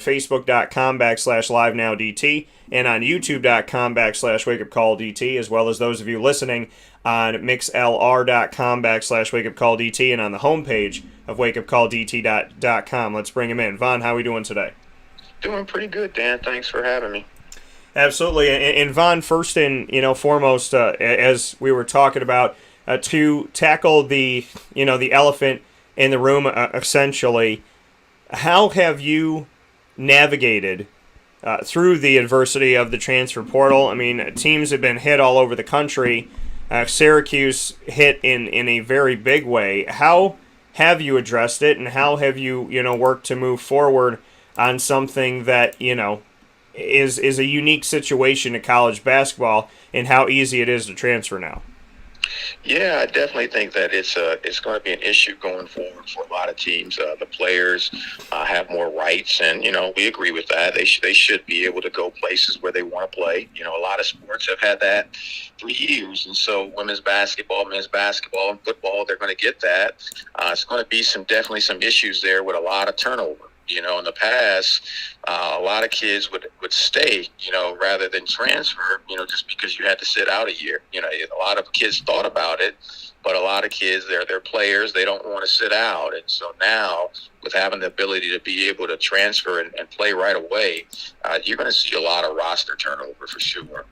Facebook.com/LiveNowDT and on YouTube.com/WakeUpCallDT, as well as those of you listening on MixLR.com/WakeUpCallDT and on the homepage of WakeUpCallDT.com. Let's bring him in. Vonn, how are we doing today? Doing pretty good, Dan. Thanks for having me. Absolutely. And Vonn, first and foremost, as we were talking about, to tackle the elephant in the room, essentially, how have you navigated through the adversity of the transfer portal? I mean, teams have been hit all over the country. Syracuse hit in a very big way. How have you addressed it, and how have you worked to move forward on something that is a unique situation to college basketball, and how easy it is to transfer now? Yeah, I definitely think that it's going to be an issue going forward for a lot of teams. The players have more rights, and we agree with that. They should be able to go places where they want to play. A lot of sports have had that for years, and so women's basketball, men's basketball, and football, they're going to get that. It's going to be definitely some issues there with a lot of turnover. In the past, a lot of kids would stay, rather than transfer, just because you had to sit out a year. A lot of kids thought about it, but a lot of kids, they're players, they don't want to sit out. And so now, with having the ability to be able to transfer and play right away, you're going to see a lot of roster turnover for sure.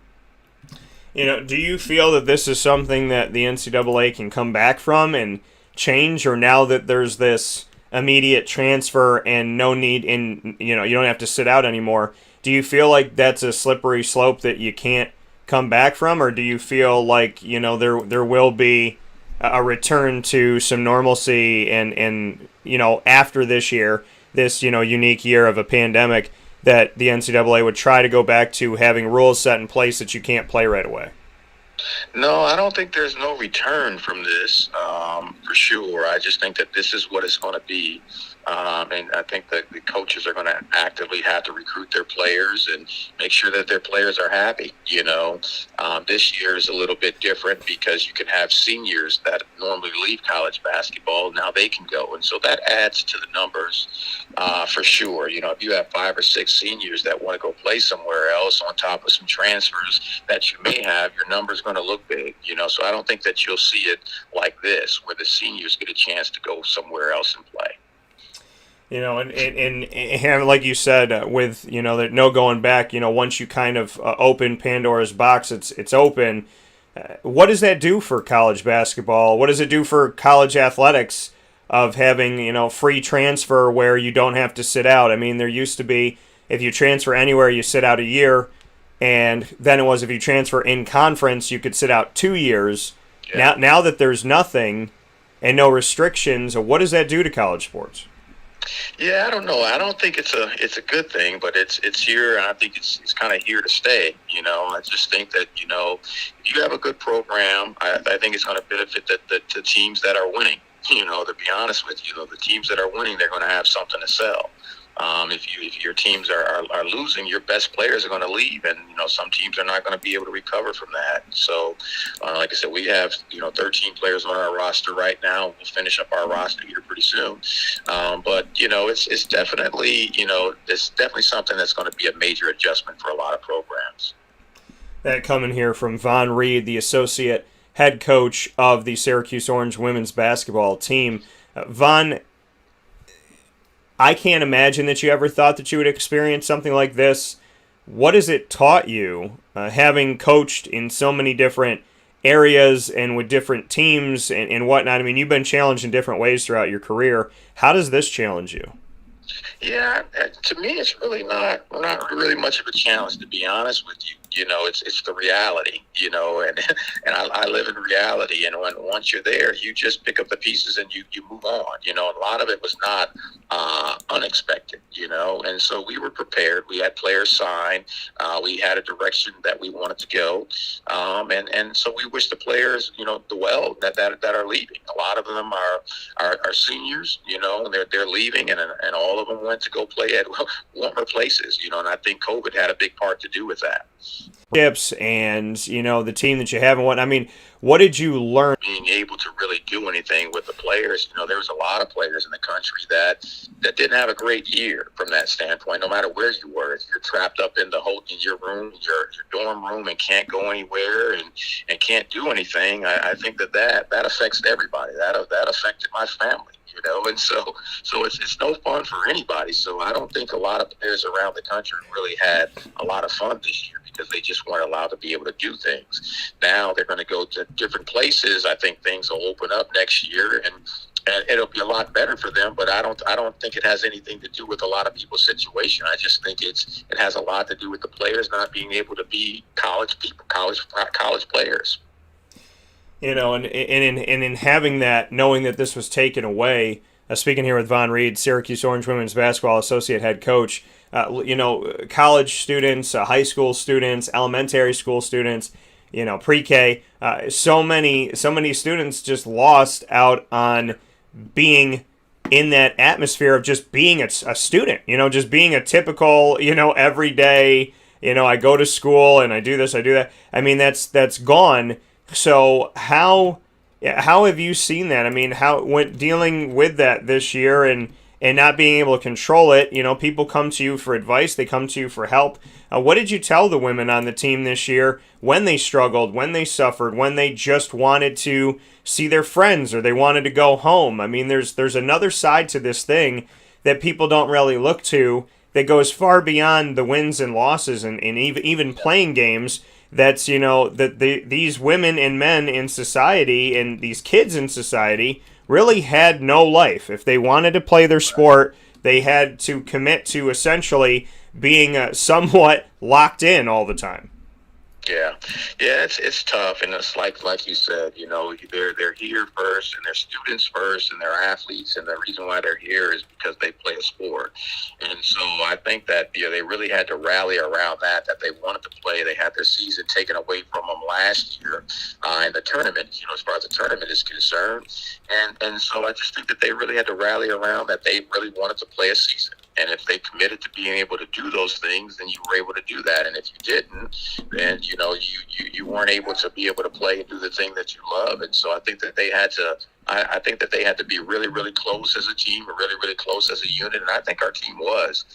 Do you feel that this is something that the NCAA can come back from and change, or now that there's this immediate transfer and no need you don't have to sit out anymore, do you feel like that's a slippery slope that you can't come back from, or do you feel like there will be a return to some normalcy and after this year, this unique year of a pandemic, that the NCAA would try to go back to having rules set in place that you can't play right away? No, I don't think there's no return from this, for sure. I just think that this is what it's going to be. And I think that the coaches are going to actively have to recruit their players and make sure that their players are happy. This year is a little bit different because you can have seniors that normally leave college basketball. Now they can go. And so that adds to the numbers, for sure. If you have 5 or 6 seniors that want to go play somewhere else on top of some transfers that you may have, your number's going to look big. So I don't think that you'll see it like this, where the seniors get a chance to go somewhere else and play. And like you said, with that no going back. Once you kind of open Pandora's box, it's open. What does that do for college basketball? What does it do for college athletics of having free transfer where you don't have to sit out? I mean, there used to be, if you transfer anywhere, you sit out a year, and then it was if you transfer in conference, you could sit out 2 years. Yeah. Now that there's nothing and no restrictions, what does that do to college sports? Yeah, I don't know. I don't think it's a good thing, but it's here, and I think it's kind of here to stay. I just think that if you have a good program, I think it's going to benefit the teams that are winning. To be honest with you, the teams that are winning, they're going to have something to sell. If your teams are losing, your best players are going to leave, and some teams are not going to be able to recover from that. So, like I said, we have 13 players on our roster right now. We'll finish up our roster here pretty soon. But it's definitely it's definitely something that's going to be a major adjustment for a lot of programs. That coming here from Vonn Reed, the associate head coach of the Syracuse Orange women's basketball team. Vonn, I can't imagine that you ever thought that you would experience something like this. What has it taught you, having coached in so many different areas and with different teams and whatnot? I mean, you've been challenged in different ways throughout your career. How does this challenge you? Yeah, to me, it's really not really much of a challenge, to be honest with you. It's the reality, and and I live in reality. And once you're there, you just pick up the pieces and you move on. A lot of it was not unexpected, and so we were prepared. We had players sign. We had a direction that we wanted to go, and so we wish the players, the well that are leaving. A lot of them are seniors, and they're leaving, and all all of them went to go play at warmer places, and I think COVID had a big part to do with that. Tips and, the team that you have and what, I mean, what did you learn? Being able to really do anything with the players, there was a lot of players in the country that didn't have a great year from that standpoint. No matter where you were, if you're trapped up in your room, your dorm room, and can't go anywhere and can't do anything, I think that affects everybody. That affected my family. And so it's no fun for anybody. So I don't think a lot of players around the country really had a lot of fun this year because they just weren't allowed to be able to do things. Now they're going to go to different places. I think things will open up next year and it'll be a lot better for them. But I don't think it has anything to do with a lot of people's situation. I just think it has a lot to do with the players not being able to be college players. And in having that, knowing that this was taken away, speaking here with Vonn Reed, Syracuse Orange Women's Basketball Associate Head Coach, college students, high school students, elementary school students, pre-K, so many students just lost out on being in that atmosphere of just being a student, just being a typical, everyday, I go to school and I do this, I do that. I mean, that's gone. So how have you seen that? I mean, when dealing with that this year and not being able to control it, people come to you for advice, they come to you for help. What did you tell the women on the team this year when they struggled, when they suffered, when they just wanted to see their friends or they wanted to go home? I mean, there's another side to this thing that people don't really look to that goes far beyond the wins and losses and even playing games. That's, these women and men in society and these kids in society really had no life. If they wanted to play their sport, they had to commit to essentially being somewhat locked in all the time. Yeah, it's tough, and it's like you said, they're here first, and they're students first, and they're athletes, and the reason why they're here is because they play a sport, and so I think that they really had to rally around that they wanted to play. They had their season taken away from them last year in the tournament, as far as the tournament is concerned, and so I just think that they really had to rally around that they really wanted to play a season. And if they committed to being able to do those things, then you were able to do that. And if you didn't, then you weren't able to be able to play and do the thing that you love. And so I think that they had to. I think that they had to be really, really close as a team, or really, really close as a unit. And I think our team was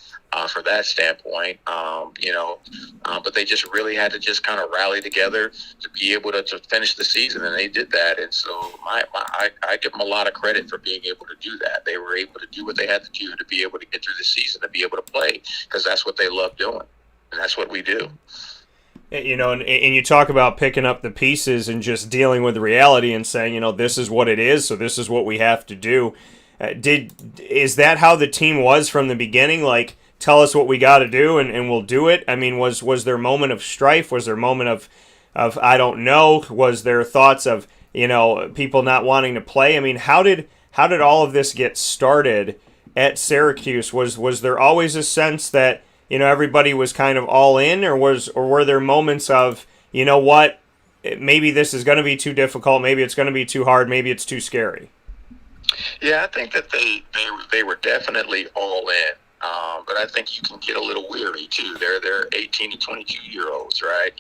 for that standpoint. But they just really had to just kind of rally together to be able to finish the season, and they did that. And so I give them a lot of credit for being able to do that. They were able to do what they had to do to be able to get through the season, to be able to play, because that's what they love doing, and that's what we do. And you talk about picking up the pieces and just dealing with reality and saying, this is what it is, so this is what we have to do. Is that how the team was from the beginning? Like, tell us what we got to do and we'll do it? I mean, was there a moment of strife? Was there a moment of I don't know? Was there thoughts of, people not wanting to play? I mean, how did all of this get started at Syracuse? Was there always a sense that, everybody was kind of all in, or were there moments of, what, maybe this is going to be too difficult, maybe it's going to be too hard, maybe it's too scary? Yeah, I think that they were definitely all in. But I think you can get a little weary too. They're 18 to 22-year-olds, right?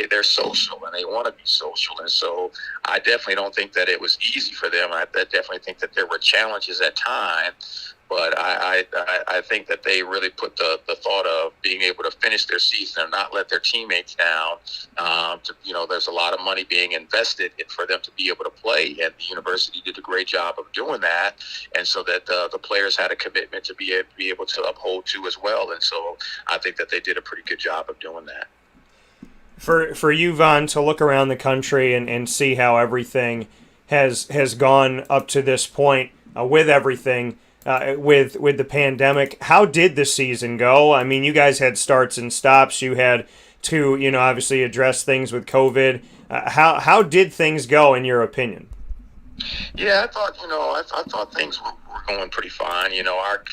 They're social and they want to be social, and so I definitely don't think that it was easy for them. I definitely think that there were challenges at times. But I think that they really put the thought of being able to finish their season and not let their teammates down. There's a lot of money being invested for them to be able to play, and the university did a great job of doing that. And so that the players had a commitment to be able to uphold to as well. And so I think that they did a pretty good job of doing that. For you, Vonn, to look around the country and see how everything has gone up to this point with everything. With the pandemic, how did the season go? I mean, you guys had starts and stops. You had to, obviously address things with COVID. How did things go in your opinion? Yeah, I thought things were were going pretty fine.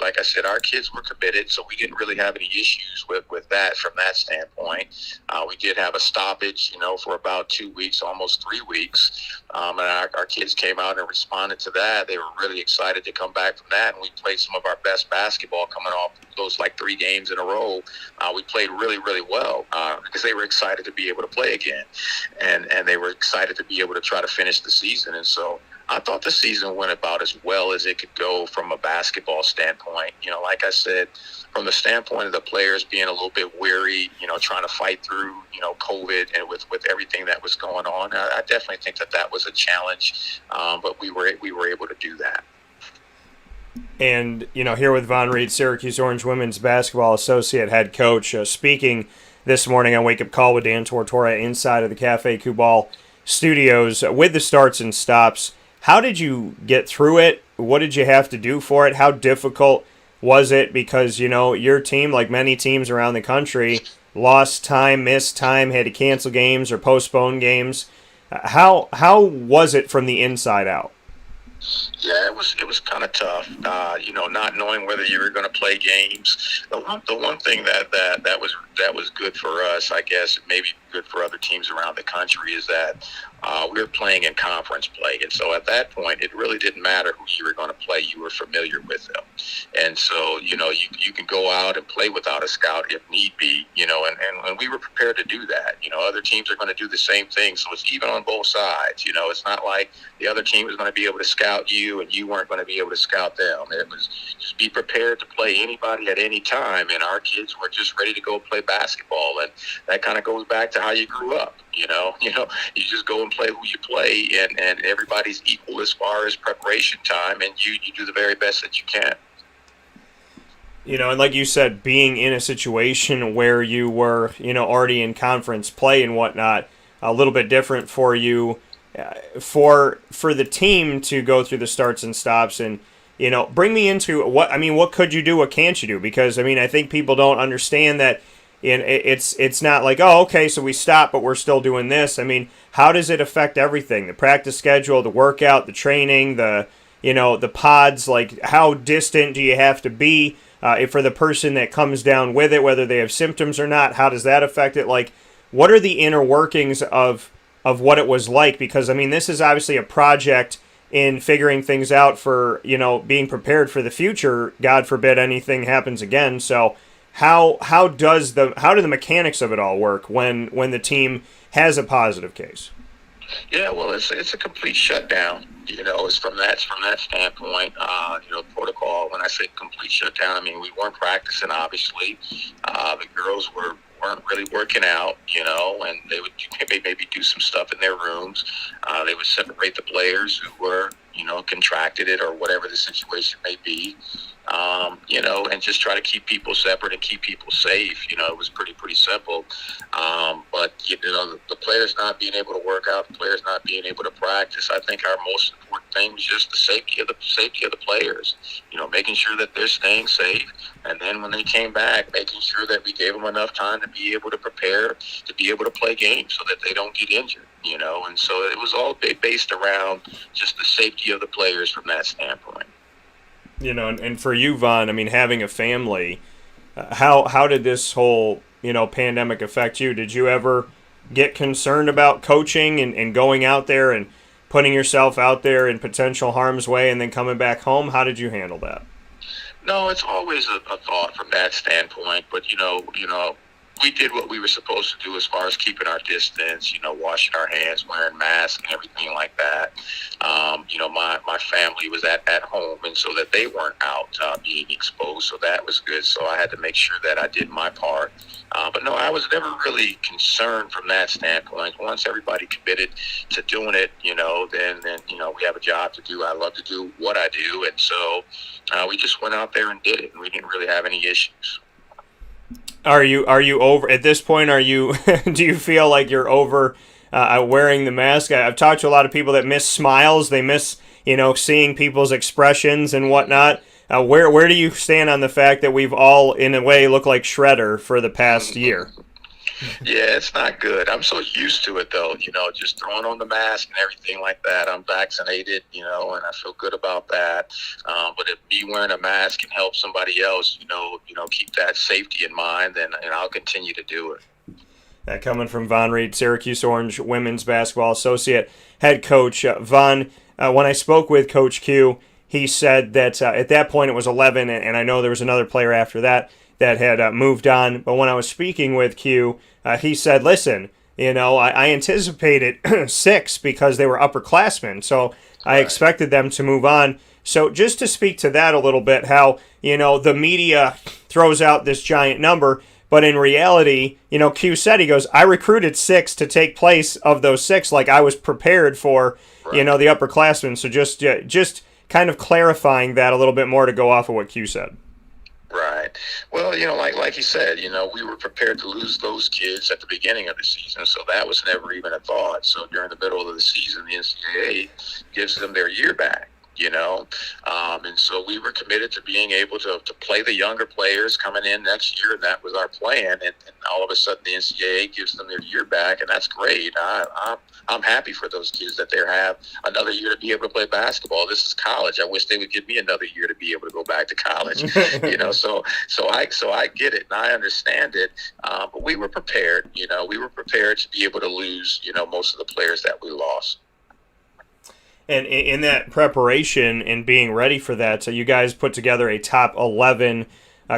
Like I said, our kids were committed, so we didn't really have any issues with that from that standpoint. We did have a stoppage, for about 2 weeks, almost 3 weeks, and our kids came out and responded to that. They were really excited to come back from that, and we played some of our best basketball coming off those like 3 games in a row. We played really, really well because they were excited to be able to play again, and they were excited to be able to try to finish the season. And so I thought the season went about as well as it could go from a basketball standpoint. Like I said, from the standpoint of the players being a little bit weary, trying to fight through, COVID and with everything that was going on, I definitely think that was a challenge, but we were able to do that. And, here with Vonn Reed, Syracuse Orange women's basketball associate head coach, speaking this morning on Wake Up Call with Dan Tortora inside of the Cafe Kubal studios with the starts and stops. How did you get through it? What did you have to do for it? How difficult was it? Because, your team, like many teams around the country, lost time, missed time, had to cancel games or postpone games. How was it from the inside out? Yeah, it was kind of tough. Not knowing whether you were going to play games. The one thing that was good for us, I guess, maybe good for other teams around the country, is that we were playing in conference play, and so at that point, it really didn't matter who you were going to play. You were familiar with them, and so you can go out and play without a scout if need be. And we were prepared to do that. Other teams are going to do the same thing, so it's even on both sides. It's not like the other team was going to be able to scout you and you weren't going to be able to scout them. It was just be prepared to play anybody at any time, and our kids were just ready to go play basketball, and that kind of goes back to how you grew up. You just go and play who you play, and everybody's equal as far as preparation time, and you do the very best that you can. And like you said, being in a situation where you were, already in conference play and whatnot, a little bit different for you, for the team to go through the starts and stops, and bring me into what could you do, what can't you do? Because I think people don't understand that. And it's not like, oh, okay, so we stop, but we're still doing this. How does it affect everything? The practice schedule, the workout, the training, the pods. Like, how distant do you have to be for the person that comes down with it, whether they have symptoms or not? How does that affect it? Like, what are the inner workings of what it was like? Because this is obviously a project in figuring things out for being prepared for the future. God forbid anything happens again. So. How do the mechanics of it all work when the team has a positive case? Yeah, well, it's a complete shutdown. It's from that standpoint. Protocol. When I say complete shutdown, we weren't practicing. Obviously, the girls weren't really working out. And they would maybe do some stuff in their rooms. They would separate the players who were contracted it or whatever the situation may be. And just try to keep people separate and keep people safe. It was pretty simple. But the players not being able to work out, the players not being able to practice, I think our most important thing was just the safety of the players. Making sure that they're staying safe, and then when they came back, making sure that we gave them enough time to be able to prepare, to be able to play games, so that they don't get injured. And so it was all based around just the safety of the players from that standpoint. And for you, Vonn, having a family, how did this whole, pandemic affect you? Did you ever get concerned about coaching and going out there and putting yourself out there in potential harm's way and then coming back home? How did you handle that? No, it's always a thought from that standpoint, but we did what we were supposed to do as far as keeping our distance, washing our hands, wearing masks and everything like that. My family was at home, and so that they weren't out being exposed, so that was good. So I had to make sure that I did my part. But no, I was never really concerned from that standpoint. Once everybody committed to doing it, then we have a job to do. I love to do what I do, and so we just went out there and did it, and we didn't really have any issues. Are you over at this point? Are you do you feel like you're over wearing the mask? I've talked to a lot of people that miss smiles. They miss seeing people's expressions and whatnot. Where do you stand on the fact that we've all in a way looked like Shredder for the past year? Yeah, it's not good. I'm so used to it though, just throwing on the mask and everything like that. I'm vaccinated, and I feel good about that. But if me wearing a mask can help somebody else, keep that safety in mind, then and I'll continue to do it. Coming from Vonn Reed, Syracuse Orange women's basketball associate head coach. Vonn, when I spoke with Coach Q, he said that at that point it was 11, and I know there was another player after that had moved on. But when I was speaking with Q, he said, listen, I anticipated 6 because they were upperclassmen, so I expected them to move on. So just to speak to that a little bit, how, the media throws out this giant number, but in reality, Q said, he goes, I recruited 6 to take place of those 6, like I was prepared for, the upperclassmen. So just kind of clarifying that a little bit more to go off of what Q said. Right. Well, like you said, we were prepared to lose those kids at the beginning of the season, so that was never even a thought. So during the middle of the season, the NCAA gives them their year back. And so we were committed to being able to play the younger players coming in next year, and that was our plan. And all of a sudden, the NCAA gives them their year back, and that's great. I'm happy for those kids that they have another year to be able to play basketball. This is college. I wish they would give me another year to be able to go back to college. So I get it and I understand it. But we were prepared. We were prepared to be able to lose. Most of the players that we lost. And in that preparation and being ready for that, so you guys put together a top 11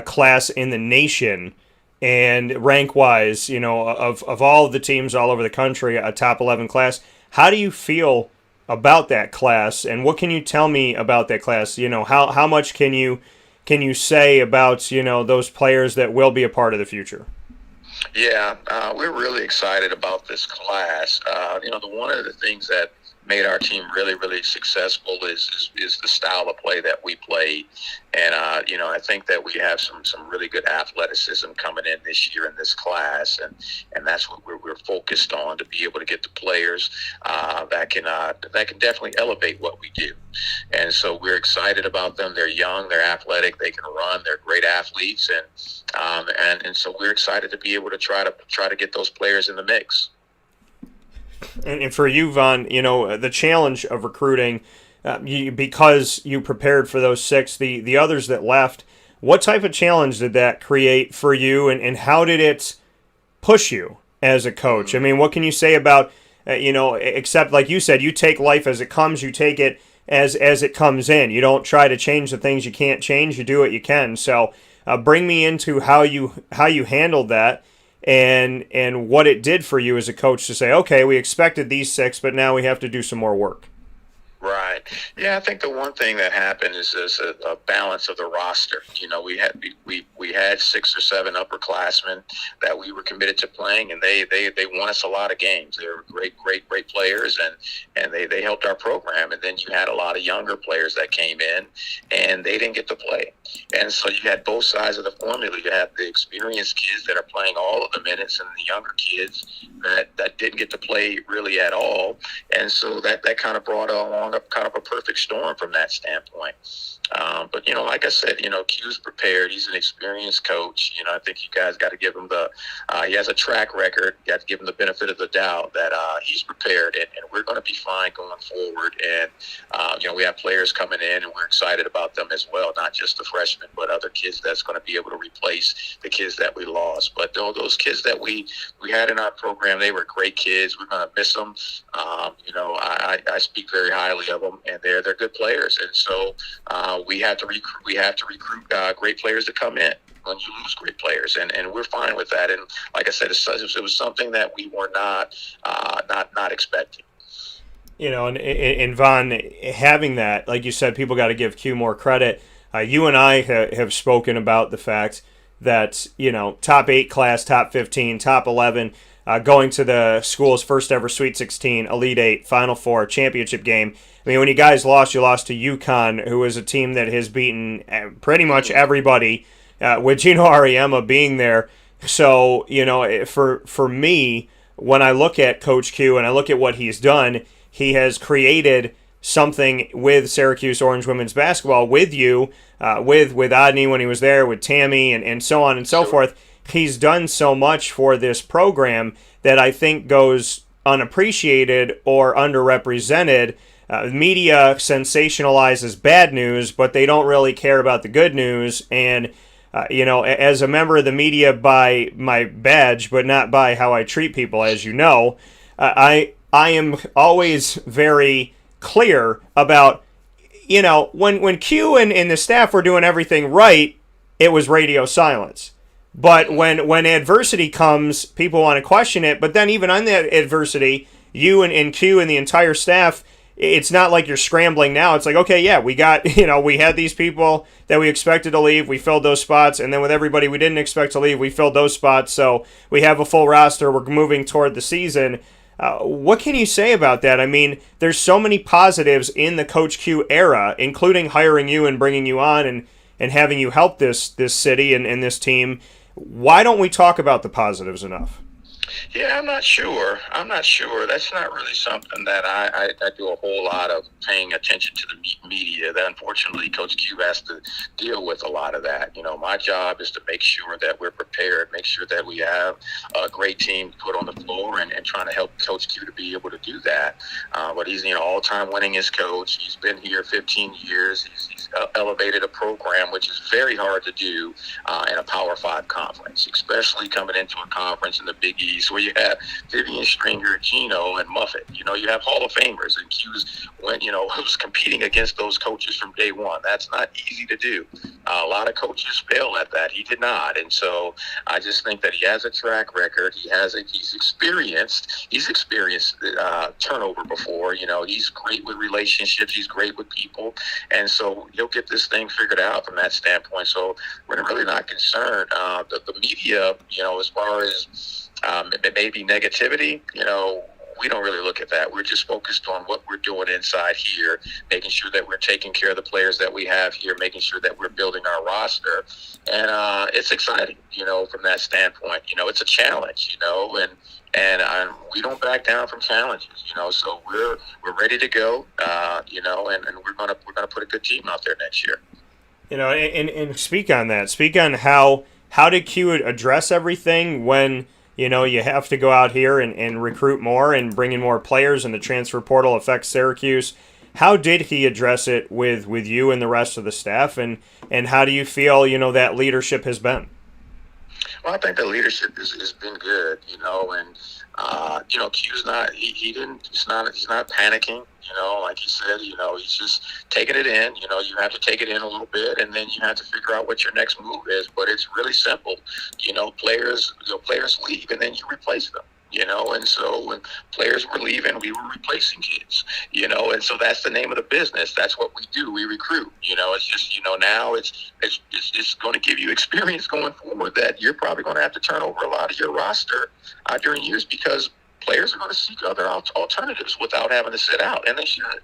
class in the nation, and rank-wise, of all of the teams all over the country, a top 11 class. How do you feel about that class, and what can you tell me about that class? How much can you say about those players that will be a part of the future? Yeah, we're really excited about this class. One of the things that made our team really, really successful is the style of play that we play. And, I think that we have some really good athleticism coming in this year in this class. And that's what we're focused on, to be able to get the players that can definitely elevate what we do. And so we're excited about them. They're young, they're athletic, they can run, they're great athletes. And so we're excited to be able to try to get those players in the mix. And for you, Vonn, the challenge of recruiting, because you prepared for those 6, the others that left, what type of challenge did that create for you, and how did it push you as a coach? I mean, what can you say about, except like you said, you take life as it comes, you take it as it comes in. You don't try to change the things you can't change, you do what you can. So bring me into how you handled that, and what it did for you as a coach to say, okay, we expected these 6, but now we have to do some more work. Right. Yeah, I think the one thing that happened is a balance of the roster. We had 6 or 7 upperclassmen that we were committed to playing, and they won us a lot of games. They were great players, and they helped our program. And then you had a lot of younger players that came in, and they didn't get to play. And so you had both sides of the formula. You had the experienced kids that are playing all of the minutes, and the younger kids that didn't get to play really at all. And so that kind of brought along kind of a perfect storm from that standpoint. But like I said, Q's prepared. He's an experienced coach. I think you guys got to give him he has a track record. You got to give him the benefit of the doubt that he's prepared, and we're going to be fine going forward. And we have players coming in, and we're excited about them as well. Not just the freshmen, but other kids that's going to be able to replace the kids that we lost. But those kids that we had in our program, they were great kids. We're going to miss them. I speak very highly of them, and they're good players. And so we have to recruit great players to come in when you lose great players, and we're fine with that. And like I said, it was something that we were not expecting. And Vonn, having that, like you said, people got to give Q more credit. You and I have spoken about the fact that, top 8 class, top 15, top 11, going to the school's first ever Sweet 16, Elite 8, Final Four, championship game. I mean, when you guys lost, you lost to UConn, who is a team that has beaten pretty much everybody, with Gino Auriemma being there. So, for me, when I look at Coach Q and I look at what he's done, he has created something with Syracuse Orange women's basketball, with you, with Odney when he was there, with Tammy, and so on and so forth, he's done so much for this program that I think goes unappreciated or underrepresented. Media sensationalizes bad news, but they don't really care about the good news. And as a member of the media by my badge, but not by how I treat people, as you know, I am always very clear about, when Q and the staff were doing everything right, it was radio silence. But when adversity comes, people want to question it. But then even on that adversity, you and Q and the entire staff, it's not like you're scrambling now. It's like, okay, yeah, we got, we had these people that we expected to leave. We filled those spots. And then with everybody we didn't expect to leave, we filled those spots. So we have a full roster. We're moving toward the season. What can you say about that? I mean, there's so many positives in the Coach Q era, including hiring you and bringing you on and having you help this city and this team. Why don't we talk about the positives enough? Yeah, I'm not sure. That's not really something that I do a whole lot of paying attention to the media. That unfortunately, Coach Q has to deal with a lot of that. My job is to make sure that we're prepared, make sure that we have a great team put on the floor, and trying to help Coach Q to be able to do that. But he's all-time winningest coach. He's been here 15 years. He's elevated a program, which is very hard to do in a Power 5 conference, especially coming into a conference in the Big East where you have Vivian Stringer, Gino, and Muffet. You have Hall of Famers, and Q's who's competing against those coaches from day one. That's not easy to do. A lot of coaches fail at that. He did not, and so I just think that he has a track record. He's experienced turnover before. He's great with relationships. He's great with people, and so he'll get this thing figured out from that standpoint. So we're really not concerned. The media, as far as maybe negativity, we don't really look at that. We're just focused on what we're doing inside here, making sure that we're taking care of the players that we have here, making sure that we're building our roster. And it's exciting, from that standpoint. It's a challenge, and we don't back down from challenges, so we're ready to go, and we're gonna put a good team out there next year. And speak on that. Speak on how did Q address everything when you have to go out here and recruit more and bring in more players, and the transfer portal affects Syracuse. How did he address it with you and the rest of the staff, and how do you feel that leadership has been? Well, I think the leadership has been good, and Q's not he's not panicking, like he said, he's just taking it in. You have to take it in a little bit, and then you have to figure out what your next move is. But it's really simple. Players leave, and then you replace them. And so when players were leaving, we were replacing kids, and so that's the name of the business. That's what we do. We recruit, it's just, now it's going to give you experience going forward that you're probably going to have to turn over a lot of your roster during years, because players are going to seek other alternatives without having to sit out, and they should.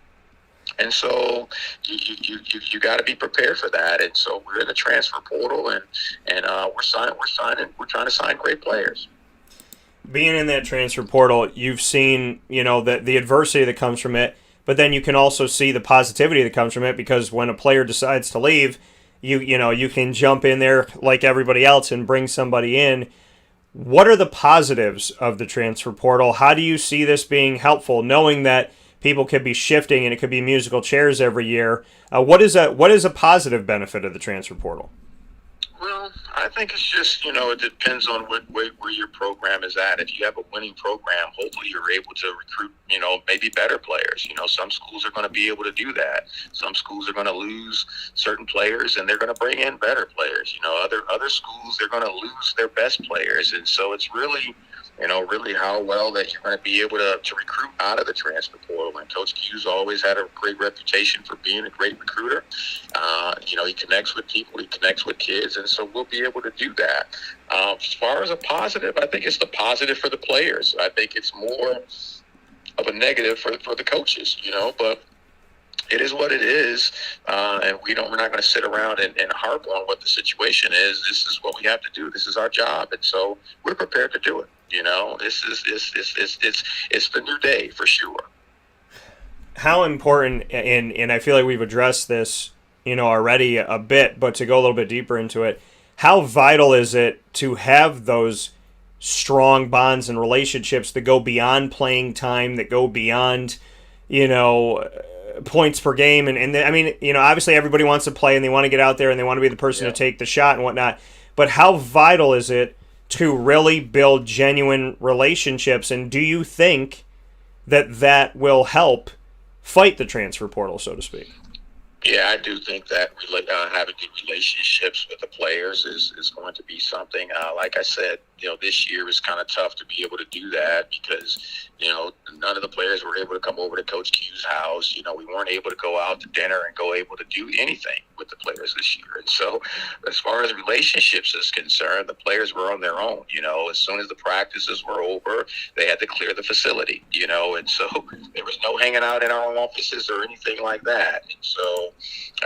And so you got to be prepared for that. And so we're in the transfer portal, and we're trying to sign great players. Being in that transfer portal, you've seen, the adversity that comes from it, but then you can also see the positivity that comes from it, because when a player decides to leave, you can jump in there like everybody else and bring somebody in. What are the positives of the transfer portal? How do you see this being helpful, knowing that people could be shifting and it could be musical chairs every year? What is a positive benefit of the transfer portal? Well, I think it's just, it depends on where your program is at. If you have a winning program, hopefully you're able to recruit, maybe better players. Some schools are going to be able to do that. Some schools are going to lose certain players, and they're going to bring in better players. Other schools, they're going to lose their best players. And so it's really how well that you're going to be able to recruit out of the transfer portal. And Coach Q's always had a great reputation for being a great recruiter. He connects with people, he connects with kids, and so we'll be able to do that. As far as a positive, I think it's the positive for the players. I think it's more of a negative for the coaches, but it is what it is, and we're not going to sit around and harp on what the situation is. This is what we have to do. This is our job, and so we're prepared to do it. It's the new day for sure. How important, and I feel like we've addressed this, already a bit, but to go a little bit deeper into it, how vital is it to have those strong bonds and relationships that go beyond playing time, that go beyond, you know, points per game? And I mean, you know, obviously everybody wants to play and they want to get out there and they want to be the person to take the shot and whatnot. But how vital is it to really build genuine relationships? And do you think that will help fight the transfer portal, so to speak? Yeah, I do think that having good relationships with the players is going to be something. Like I said, you know, this year is kind of tough to be able to do that because, you know, none of the players were able to come over to Coach Q's house. You know, we weren't able to go out to dinner and go able to do anything with the players this year. And so as far as relationships is concerned, the players were on their own. You know, as soon as the practices were over, they had to clear the facility, you know, and so there was no hanging out in our offices or anything like that. And so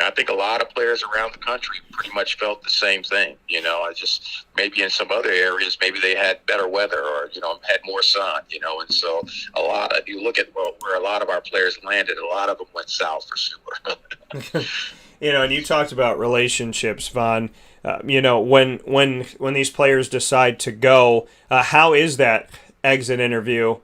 I think a lot of players around the country pretty much felt the same thing. You know, I just maybe in some other areas, maybe they had better weather or, you know, had more sun, you know, and so if you look at where a lot of our players landed, a lot of them went south for sure. You know, and you talked about relationships, Vonn. You know, when these players decide to go, how is that exit interview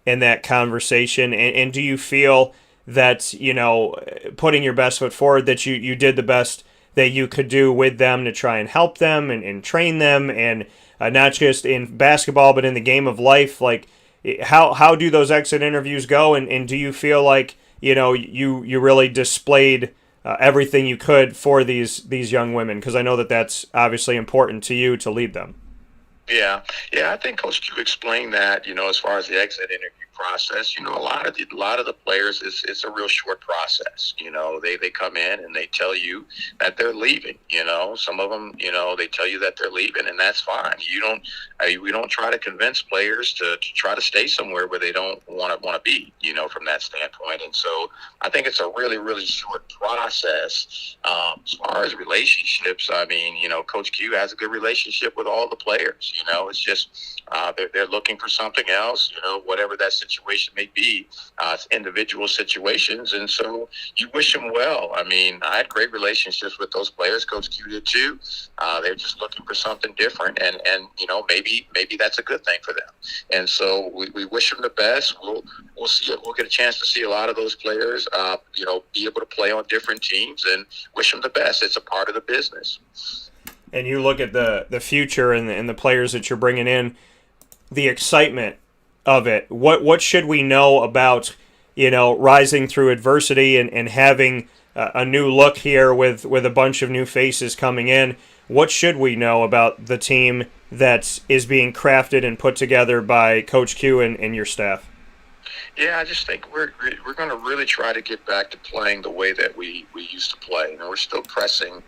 and that conversation? And do you feel that, you know, putting your best foot forward, that you did the best that you could do with them to try and help them and train them, and not just in basketball but in the game of life? Like, how do those exit interviews go, and do you feel like, you know, you really displayed everything you could for these young women? Because I know that's obviously important to you to lead them. Yeah, I think Coach Q explained that, you know, as far as the exit interview process. You know, a lot of the players, it's a real short process. You know, they come in and they tell you that they're leaving. You know, some of them, you know, they tell you that they're leaving, and that's fine. We don't try to convince players to try to stay somewhere where they don't want to be. You know, from that standpoint, and so I think it's a really, really short process. As far as relationships, I mean, you know, Coach Q has a good relationship with all the players. You know, it's just they're looking for something else. You know, whatever that situation may be, it's individual situations, and so you wish them well. I mean, I had great relationships with those players. Coach Q did too. They're just looking for something different, and you know, maybe that's a good thing for them. And so we wish them the best. We'll see it. We'll get a chance to see a lot of those players, you know, be able to play on different teams, and wish them the best. It's a part of the business. And you look at the future and the players that you're bringing in, the excitement of it. What should we know about, you know, rising through adversity and having a new look here with a bunch of new faces coming in? What should we know about the team that is being crafted and put together by Coach Q and your staff? Yeah, I just think we're going to really try to get back to playing the way that we used to play. You know, we're still pressing,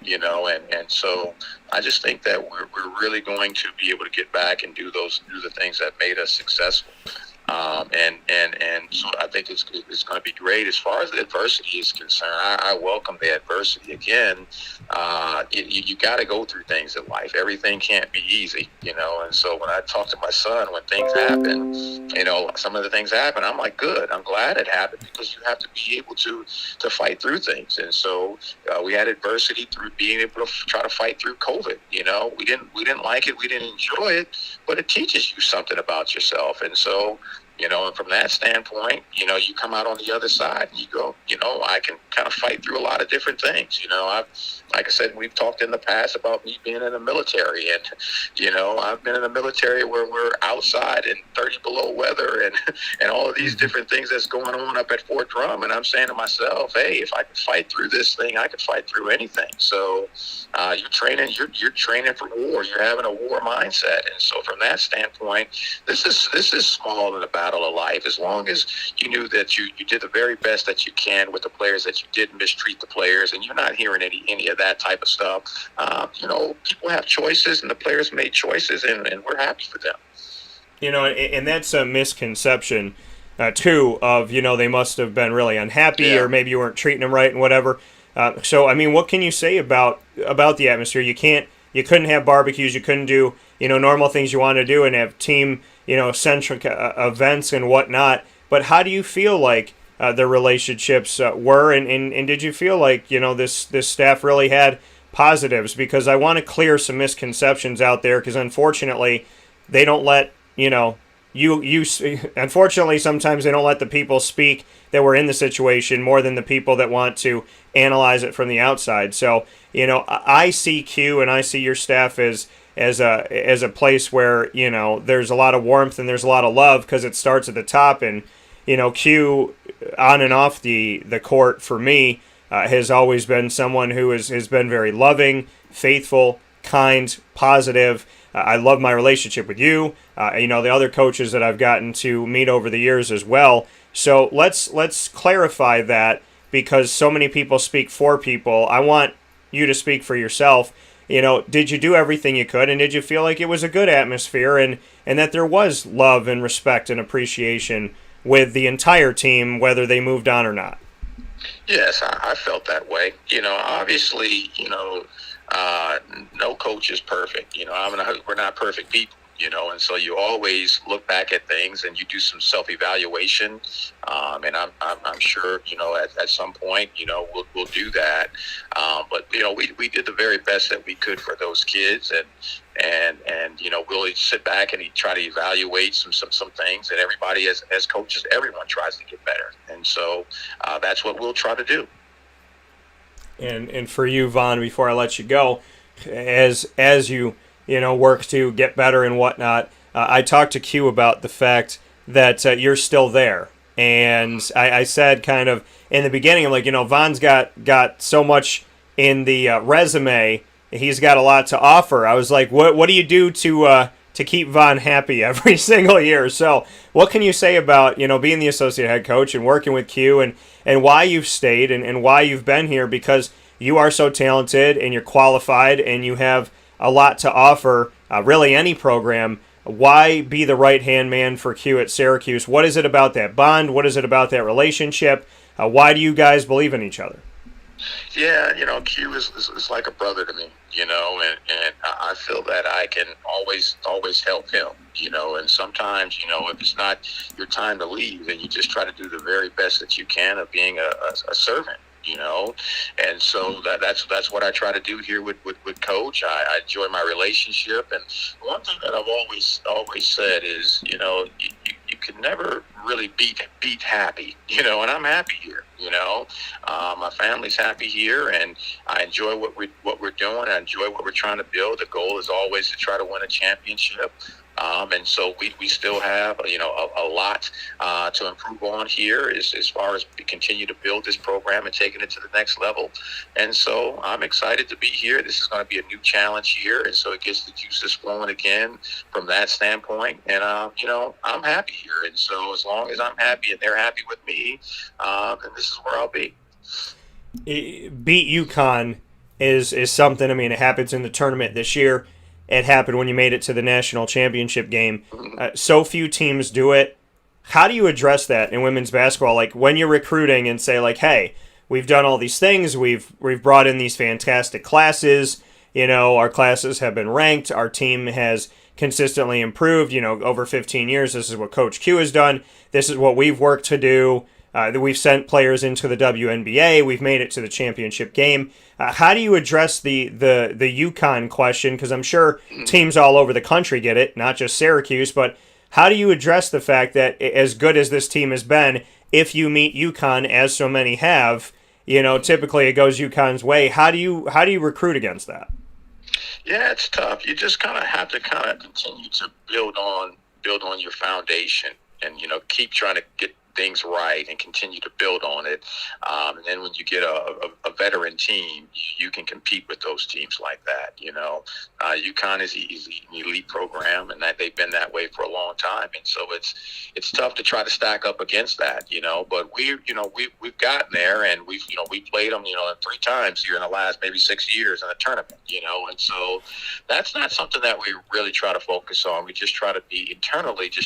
you know, and so I just think that we're really going to be able to get back and do the things that made us successful. And so I think it's going to be great. As far as the adversity is concerned, I welcome the adversity. Again, you got to go through things in life. Everything can't be easy, you know. And so when I talk to my son, when things happen, you know, some of the things happen, I'm like, good. I'm glad it happened, because you have to be able to fight through things. And so we had adversity through being able to try to fight through COVID. You know, we didn't like it, we didn't enjoy it, but it teaches you something about yourself. And so, you know, and from that standpoint, you know, you come out on the other side and you go, you know, I can kind of fight through a lot of different things. You know, like I said, we've talked in the past about me being in the military, and, you know, I've been in the military where we're outside in 30 below weather and all of these different things that's going on up at Fort Drum. And I'm saying to myself, hey, if I can fight through this thing, I can fight through anything. So you're training for war. You're having a war mindset. And so from that standpoint, this is small in the battle of life. As long as you knew that you did the very best that you can with the players, that you didn't mistreat the players, and you're not hearing any of that type of stuff. You know, people have choices, and the players made choices, and we're happy for them. You know, and that's a misconception, too, of, you know, they must have been really unhappy, or maybe you weren't treating them right and whatever. So, I mean, what can you say about the atmosphere? You couldn't have barbecues, you couldn't do, you know, normal things you want to do and have team, you know, centric events and whatnot. But how do you feel like the relationships were, and did you feel like, you know, this staff really had positives, because I want to clear some misconceptions out there, because unfortunately they don't let, unfortunately sometimes they don't let the people speak that were in the situation more than the people that want to analyze it from the outside. So, I see Q and I see your staff as a place where, there's a lot of warmth and there's a lot of love, because it starts at the top. And Q, on and off the court, for me, has always been someone who has been very loving, faithful, kind, positive. I love my relationship with you. The other coaches that I've gotten to meet over the years as well. So let's clarify that, because so many people speak for people. I want you to speak for yourself. Did you do everything you could, and did you feel like it was a good atmosphere, and that there was love and respect and appreciation with the entire team, whether they moved on or not? Yes, I felt that way. Obviously, no coach is perfect. We're not perfect people. And so you always look back at things and you do some self-evaluation. And I'm sure, at some point, we'll do that. But we did the very best that we could for those kids, and we'll sit back and try to evaluate some things. And everybody, as coaches, everyone tries to get better. And so that's what we'll try to do. And for you, Vonn, before I let you go, as you work to get better and whatnot, I talked to Q about the fact that you're still there. And I said kind of in the beginning, I'm like, Vonn's got so much in the resume. He's got a lot to offer. I was like, what do you do to keep Vonn happy every single year? So what can you say about, being the associate head coach and working with Q, and why you've stayed and why you've been here? Because you are so talented and you're qualified and you have a lot to offer, really any program. Why be the right-hand man for Q at Syracuse? What is it about that bond? What is it about that relationship? Why do you guys believe in each other? Yeah, Q is like a brother to me, and I feel that I can always help him, and sometimes, if it's not your time to leave, then you just try to do the very best that you can of being a servant. And so that's what I try to do here with Coach. I enjoy my relationship, and one thing that I've always said is, you can never really beat happy, and I'm happy here. My family's happy here, and I enjoy what we're doing. I enjoy what we're trying to build. The goal is always to try to win a championship. And so we still have, a lot to improve on here as far as we continue to build this program and taking it to the next level. And so I'm excited to be here. This is going to be a new challenge here. And so it gets the juices flowing again from that standpoint. And, I'm happy here. And so as long as I'm happy and they're happy with me, then this is where I'll be. Beat UConn is something. I mean, it happens in the tournament this year. It happened when you made it to the national championship game. So few teams do it. How do you address that in women's basketball? Like when you're recruiting and say like, hey, we've done all these things. We've brought in these fantastic classes. Our classes have been ranked. Our team has consistently improved. Over 15 years, this is what Coach Q has done. This is what we've worked to do. We've sent players into the WNBA. We've made it to the championship game. How do you address the UConn question? Because I'm sure teams all over the country get it, not just Syracuse. But how do you address the fact that as good as this team has been, if you meet UConn, as so many have, typically it goes UConn's way. How do you recruit against that? Yeah, it's tough. You just kind of have to continue to build on your foundation, and keep trying to get things right and continue to build on it. And then when you get a veteran team, you can compete with those teams like that. UConn is an elite program, and that they've been that way for a long time. And so it's tough to try to stack up against that. But we've gotten there, and we played them 3 times here in the last maybe 6 years in a tournament. And so that's not something that we really try to focus on. We just try to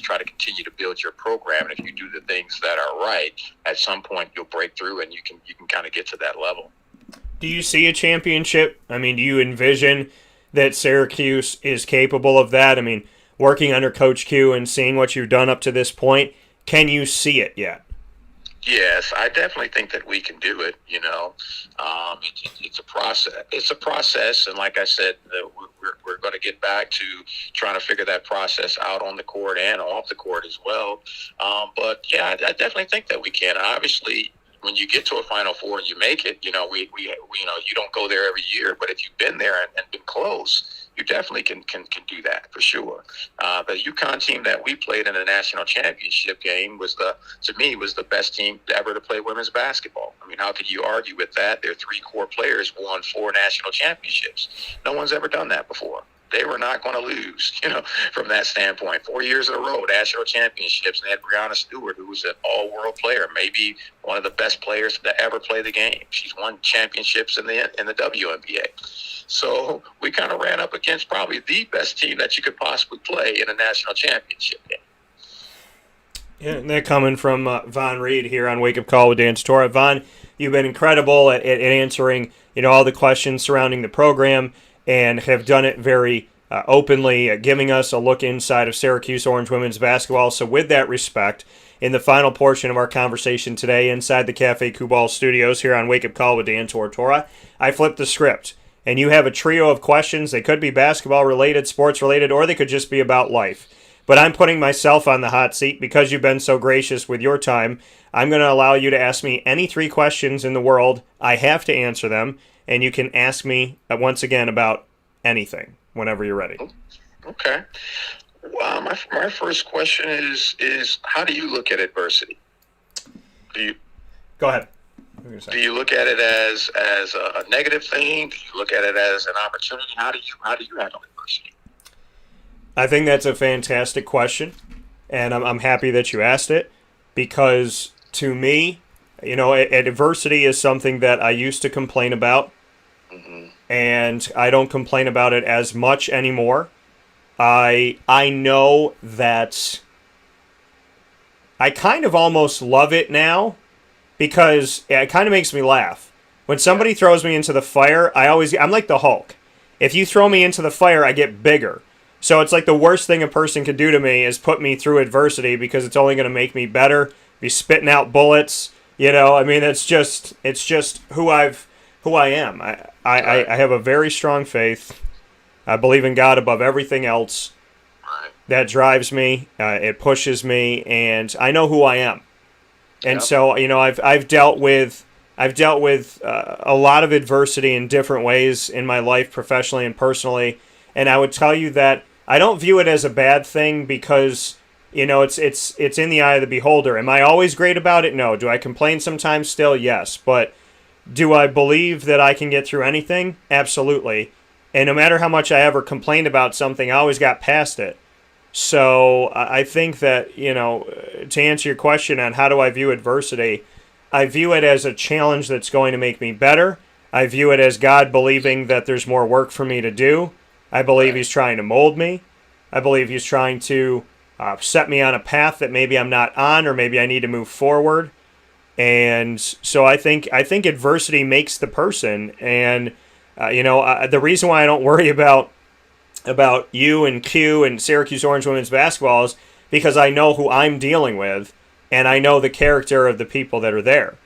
try to continue to build your program. And if you do the things that are right, at some point you'll break through and you can kind of get to that level. Do you see a championship? I mean, do you envision that Syracuse is capable of that? I mean, working under Coach Q and seeing what you've done up to this point, can you see it yet? Yes, I definitely think that we can do it. It's a process. It's a process, and like I said, we're going to get back to trying to figure that process out on the court and off the court as well. But yeah, I definitely think that we can. Obviously, when you get to a Final Four and you make it, we you don't go there every year, but if you've been there and been close, you definitely can do that for sure. The UConn team that we played in the national championship game to me, was the best team ever to play women's basketball. I mean, how could you argue with that? Their three core players won 4 national championships. No one's ever done that before. They were not going to lose, from that standpoint. 4 years in a row, national championships. And they had Brianna Stewart, who was an all-world player, maybe one of the best players to ever play the game. She's won championships in the WNBA. So we kind of ran up against probably the best team that you could possibly play in a national championship game. Yeah, and that coming from Vonn Reed here on Wake Up Call with Dan Tortora. Vonn, you've been incredible at answering all the questions surrounding the program, and have done it very openly, giving us a look inside of Syracuse Orange women's basketball. So with that respect, in the final portion of our conversation today inside the Cafe Kubal studios here on Wake Up Call with Dan Tortora, I flipped the script, and you have a trio of questions. They could be basketball related, sports related, or they could just be about life. But I'm putting myself on the hot seat because you've been so gracious with your time. I'm going to allow you to ask me any 3 questions in the world. I have to answer them, and you can ask me once again about anything whenever you're ready. Okay. Well, my first question is how do you look at adversity? Go ahead. Do you look at it as a negative thing? Do you look at it as an opportunity? How do you handle adversity? I think that's a fantastic question, and I'm happy that you asked it, because to me, adversity is something that I used to complain about, and I don't complain about it as much anymore. I know that I kind of almost love it now, because it kind of makes me laugh. When somebody throws me into the fire, I'm like the Hulk. If you throw me into the fire, I get bigger. So it's like the worst thing a person could do to me is put me through adversity, because it's only going to make me better, be spitting out bullets. I mean, it's just who I am. I have a very strong faith. I believe in God above everything else. That drives me. It pushes me, and I know who I am. And so, I've dealt with a lot of adversity in different ways in my life, professionally and personally. And I would tell you that I don't view it as a bad thing, because it's in the eye of the beholder. Am I always great about it? No. Do I complain sometimes still? Yes. But do I believe that I can get through anything? Absolutely. And no matter how much I ever complained about something, I always got past it. So I think that, to answer your question on how do I view adversity, I view it as a challenge that's going to make me better. I view it as God believing that there's more work for me to do. I believe He's trying to mold me. I believe He's trying to set me on a path that maybe I'm not on, or maybe I need to move forward. And so I think adversity makes the person. And the reason why I don't worry about you and Q and Syracuse Orange women's basketball is because I know who I'm dealing with, and I know the character of the people that are there.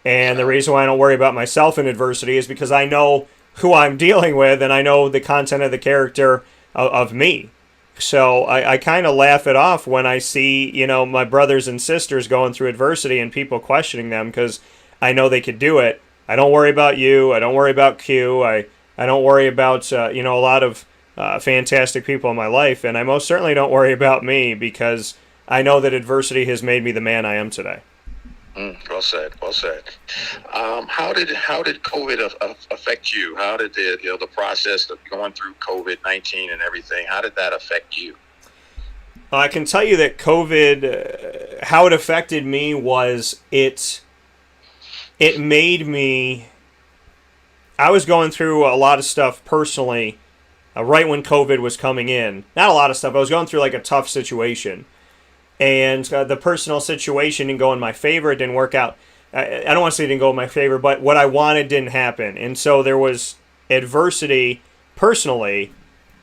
And the reason why I don't worry about myself in adversity is because I know who I'm dealing with, and I know the content of the character of me. So I kind of laugh it off when I see, my brothers and sisters going through adversity and people questioning them, because I know they could do it. I don't worry about you. I don't worry about Q. I don't worry about, a lot of fantastic people in my life. And I most certainly don't worry about me, because I know that adversity has made me the man I am today. Well said. Well said. How did COVID affect you? How did the process of going through COVID-19 and everything? How did that affect you? I can tell you that COVID, how it affected me was it made me. I was going through a lot of stuff personally, right when COVID was coming in. Not a lot of stuff. I was going through like a tough situation. And the personal situation didn't go in my favor. It didn't work out. I don't want to say it didn't go in my favor, but what I wanted didn't happen. And so there was adversity personally,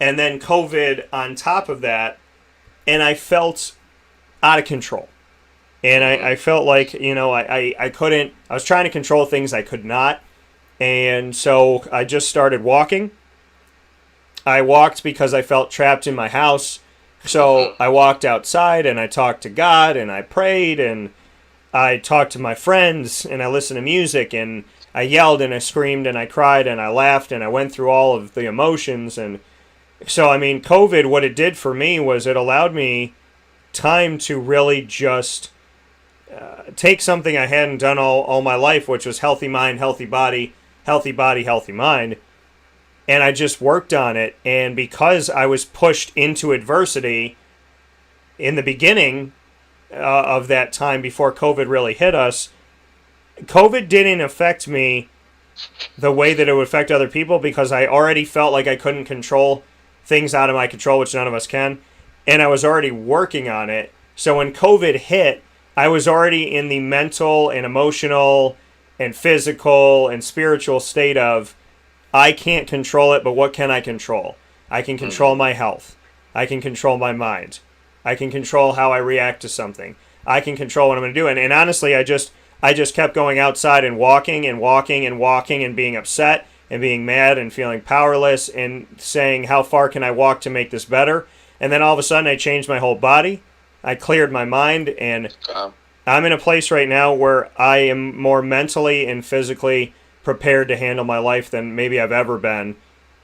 and then COVID on top of that, and I felt out of control. And I felt like, I couldn't, I was trying to control things I could not. And so I just started walking. I walked because I felt trapped in my house. So I walked outside and I talked to God and I prayed and I talked to my friends and I listened to music and I yelled and I screamed and I cried and I laughed and I went through all of the emotions. And so, I mean, COVID, what it did for me was it allowed me time to really just take something I hadn't done all my life, which was healthy mind, healthy body, healthy body, healthy mind. And I just worked on it. And because I was pushed into adversity in the beginning of that time before COVID really hit us, COVID didn't affect me the way that it would affect other people because I already felt like I couldn't control things out of my control, which none of us can. And I was already working on it. So when COVID hit, I was already in the mental and emotional and physical and spiritual state of, I can't control it, but what can I control? I can control my health. I can control my mind. I can control how I react to something. I can control what I'm going to do. And honestly, I just kept going outside and walking and walking and walking and being upset and being mad and feeling powerless and saying, how far can I walk to make this better? And then all of a sudden I changed my whole body. I cleared my mind, and I'm in a place right now where I am more mentally and physically prepared to handle my life than maybe I've ever been.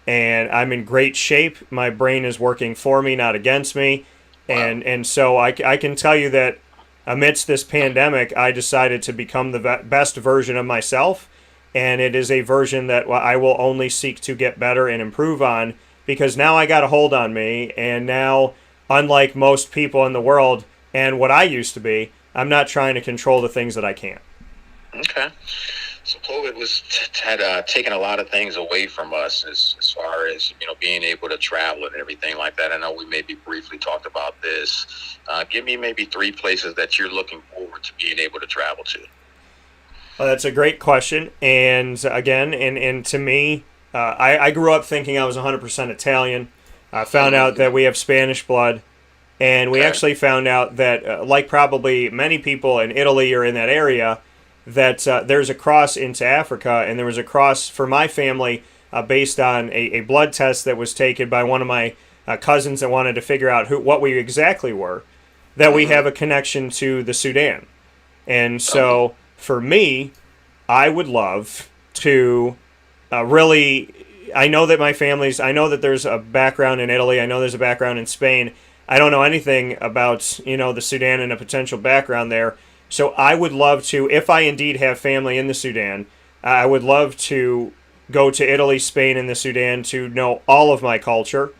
And I'm in great shape. My brain is working for me, not against me. And so I can tell you that amidst this pandemic, I decided to become the best version of myself. And it is a version that I will only seek to get better and improve on, because now I got a hold on me. And now, unlike most people in the world and what I used to be, I'm not trying to control the things that I can't. Okay. So COVID had taken a lot of things away from us as far as, being able to travel and everything like that. I know we maybe briefly talked about this. Give me maybe 3 places that you're looking forward to being able to travel to. Well, that's a great question. And again, and to me, I grew up thinking I was 100% Italian. I found out that we have Spanish blood. And we actually found out that, like probably many people in Italy or in that area, that there's a cross into Africa, and there was a cross for my family based on a blood test that was taken by one of my cousins that wanted to figure out what we exactly were, that we have a connection to the Sudan. And so for me, I would love to really, I know that I know that there's a background in Italy, I know there's a background in Spain. I don't know anything about, the Sudan and a potential background there. So I would love to, if I indeed have family in the Sudan, I would love to go to Italy, Spain, and the Sudan to know all of my culture.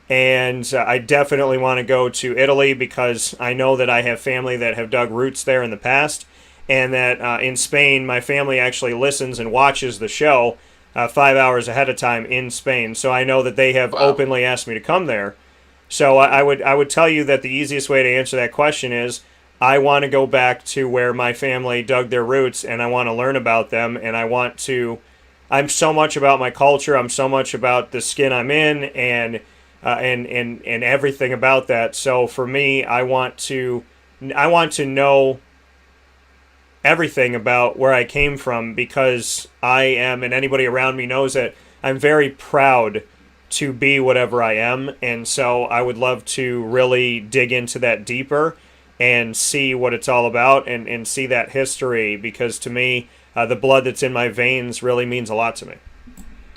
And I definitely want to go to Italy because I know that I have family that have dug roots there in the past. And that in Spain, my family actually listens and watches the show 5 hours ahead of time in Spain. So I know that they have openly asked me to come there. So I would tell you that the easiest way to answer that question is I want to go back to where my family dug their roots, and I want to learn about them, and I'm so much about my culture, I'm so much about the skin I'm in, and everything about that. So for me, I want to know everything about where I came from, because I am, and anybody around me knows that I'm very proud to be whatever I am. And so I would love to really dig into that deeper and see what it's all about, and see that history, because to me, the blood that's in my veins really means a lot to me.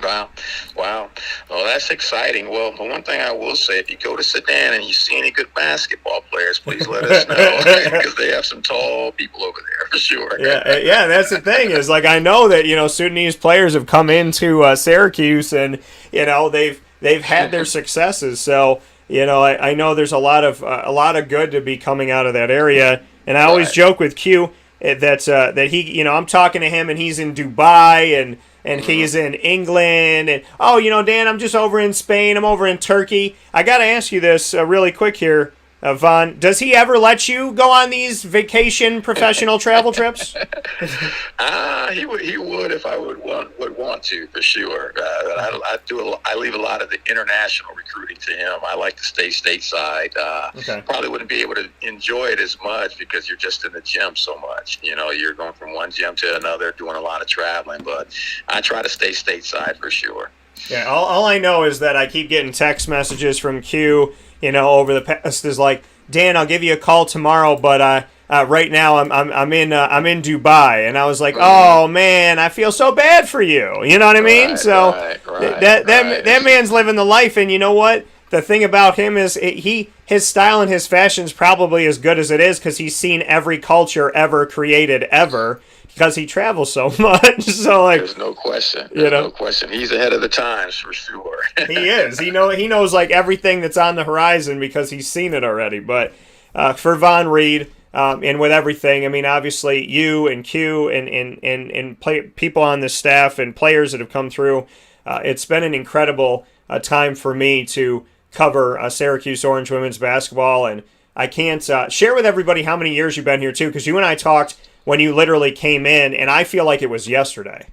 Wow. Well, that's exciting. Well, the one thing I will say, if you go to Sudan and you see any good basketball players, please let us know, because they have some tall people over there for sure. Yeah. That's the thing is, like, I know that Sudanese players have come into Syracuse, and they've had their successes. So I know there's a lot of good to be coming out of that area. And I always joke with Q that he, I'm talking to him and he's in Dubai and he's in England, and Dan, I'm just over in Spain, I'm over in Turkey. I got to ask you this really quick here. Vonn, does he ever let you go on these vacation professional travel trips? He would if I would want to, for sure. I leave a lot of the international recruiting to him. I like to stay stateside. Okay. Probably wouldn't be able to enjoy it as much because you're just in the gym so much. You're going from one gym to another, doing a lot of traveling. But I try to stay stateside for sure. Yeah. All I know is that I keep getting text messages from Q. Over the past is like, Dan, I'll give you a call tomorrow, but right now I'm in Dubai, and I was like, oh man, I feel so bad for you. You know what I mean? That man's living the life, and you know what? The thing about him is his style and his fashion is probably as good as it is because he's seen every culture ever created ever. Because he travels so much, so there's no question. No question. He's ahead of the times for sure. He is. He knows like everything that's on the horizon because he's seen it already. But for Vonn Reed, and with everything, I mean, obviously you and Q and people on the staff and players that have come through, it's been an incredible time for me to cover Syracuse Orange women's basketball, and I can't share with everybody how many years you've been here too, because you and I talked when you literally came in, and I feel like it was yesterday.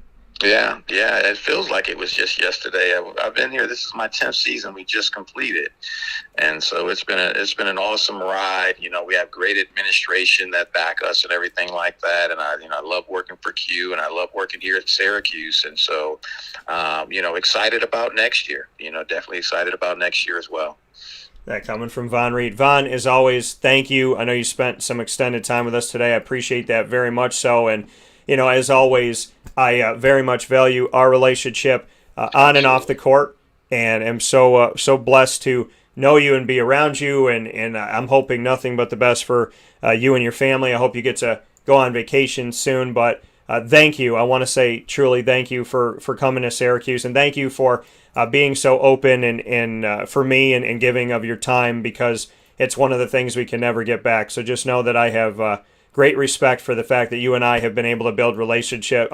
Yeah, it feels like it was just yesterday. I've been here. This is my 10th season. We just completed, and so it's been an awesome ride. We have great administration that back us and everything like that. And I love working for Q, and I love working here at Syracuse. And so, excited about next year. Definitely excited about next year as well. That coming from Vonn Reed. Vonn, as always, thank you. I know you spent some extended time with us today. I appreciate that very much so. And, as always, I very much value our relationship on and off the court. And am so blessed to know you and be around you. And I'm hoping nothing but the best for you and your family. I hope you get to go on vacation soon. But thank you. I want to say truly thank you for coming to Syracuse. And thank you for being so open and for me and giving of your time, because it's one of the things we can never get back. So just know that I have great respect for the fact that you and I have been able to build a relationship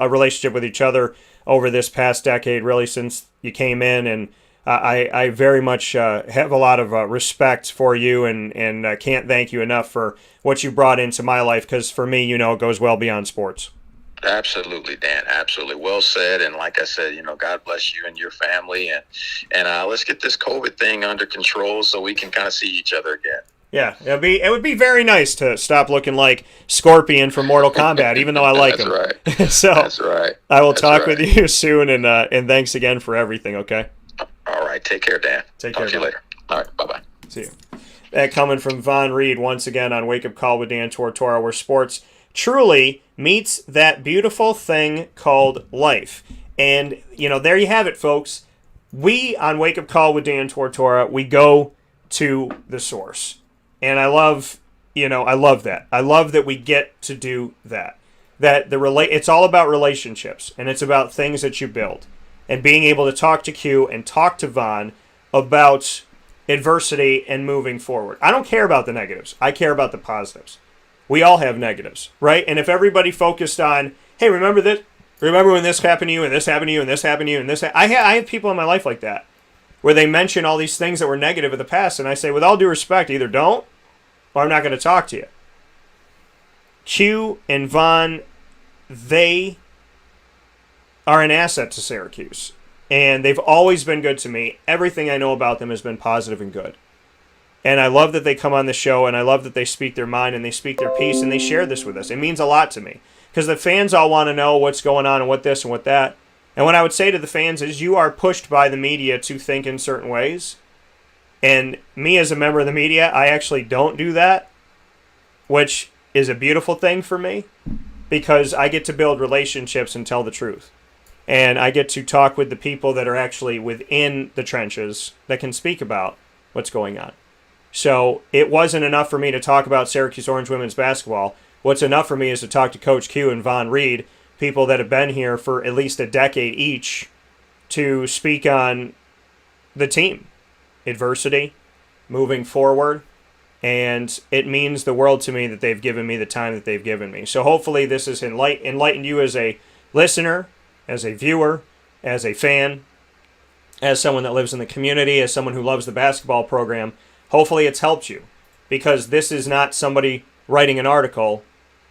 with each other over this past decade, really since you came in. And I very much have a lot of respect for you and can't thank you enough for what you brought into my life, because for me, it goes well beyond sports. Absolutely, Dan. Absolutely. Well said. And like I said, God bless you and your family. And let's get this COVID thing under control so we can kind of see each other again. Yeah, it would be very nice to stop looking like Scorpion from Mortal Kombat, even though I like him. That's right. So that's right. I will talk with you soon, and thanks again for everything, okay? All right. Take care, Dan. Take care. Talk to you later. All right. Bye-bye. See you. That coming from Vonn Reed once again on Wake Up Call with Dan Tortora, where sports truly meets that beautiful thing called life. And, there you have it, folks. We, on Wake Up Call with Dan Tortora, we go to the source. And I love that. I love that we get to do that. It's all about relationships, and it's about things that you build. And being able to talk to Q and talk to Vonn about adversity and moving forward. I don't care about the negatives. I care about the positives. We all have negatives, right? And if everybody focused on, hey, remember this? Remember when this happened to you, and this happened to you, and this happened to you, and this I have people in my life like that, where they mention all these things that were negative in the past, and I say, with all due respect, either don't, or I'm not going to talk to you. Q and Vonn, they are an asset to Syracuse, and they've always been good to me. Everything I know about them has been positive and good. And I love that they come on the show, and I love that they speak their mind, and they speak their piece, and they share this with us. It means a lot to me, because the fans all want to know what's going on and what this and what that. And what I would say to the fans is, you are pushed by the media to think in certain ways. And me as a member of the media, I actually don't do that, which is a beautiful thing for me, because I get to build relationships and tell the truth. And I get to talk with the people that are actually within the trenches that can speak about what's going on. So it wasn't enough for me to talk about Syracuse Orange women's basketball. What's enough for me is to talk to Coach Q and Vonn Reed, people that have been here for at least a decade each, to speak on the team, adversity, moving forward. And it means the world to me that they've given me the time that they've given me. So hopefully this has enlightened you as a listener, as a viewer, as a fan, as someone that lives in the community, as someone who loves the basketball program. Hopefully it's helped you, because this is not somebody writing an article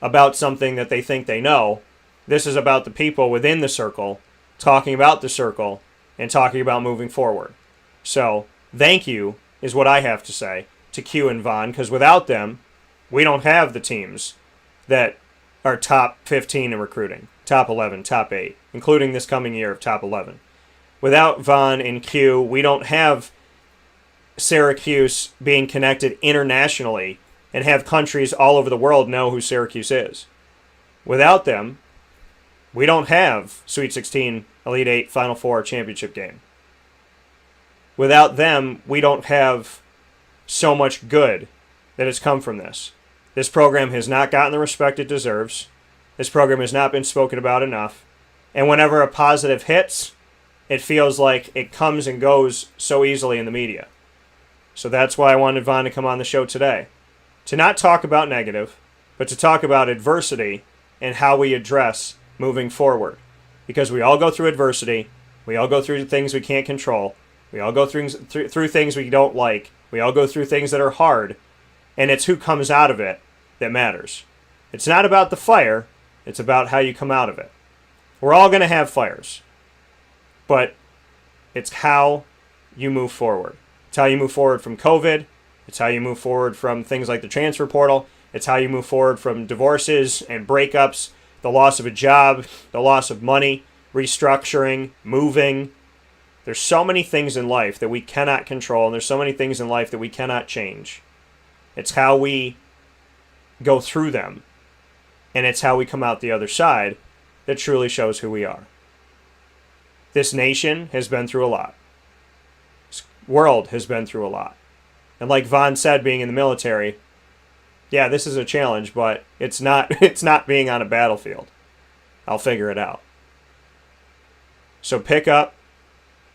about something that they think they know. This is about the people within the circle talking about the circle and talking about moving forward. So thank you is what I have to say to Q and Vonn, because without them, we don't have the teams that are top 15 in recruiting, top 11, top 8, including this coming year of top 11. Without Vonn and Q, we don't have Syracuse being connected internationally and have countries all over the world know who Syracuse is. Without them, we don't have Sweet 16, Elite 8, Final Four, championship game. Without them, we don't have so much good that has come from this. This program has not gotten the respect it deserves. This program has not been spoken about enough. And whenever a positive hits, it feels like it comes and goes so easily in the media. So that's why I wanted Vonn to come on the show today. To not talk about negative, but to talk about adversity and how we address moving forward. Because we all go through adversity. We all go through things we can't control. We all go through things we don't like. We all go through things that are hard. And it's who comes out of it that matters. It's not about the fire. It's about how you come out of it. We're all going to have fires. But it's how you move forward. It's how you move forward from COVID. It's how you move forward from things like the transfer portal. It's how you move forward from divorces and breakups, the loss of a job, the loss of money, restructuring, moving. There's so many things in life that we cannot control, and there's so many things in life that we cannot change. It's how we go through them, and it's how we come out the other side that truly shows who we are. This nation has been through a lot. This world has been through a lot. And like Vonn said, being in the military, yeah, this is a challenge, but it's not being on a battlefield. I'll figure it out. So pick up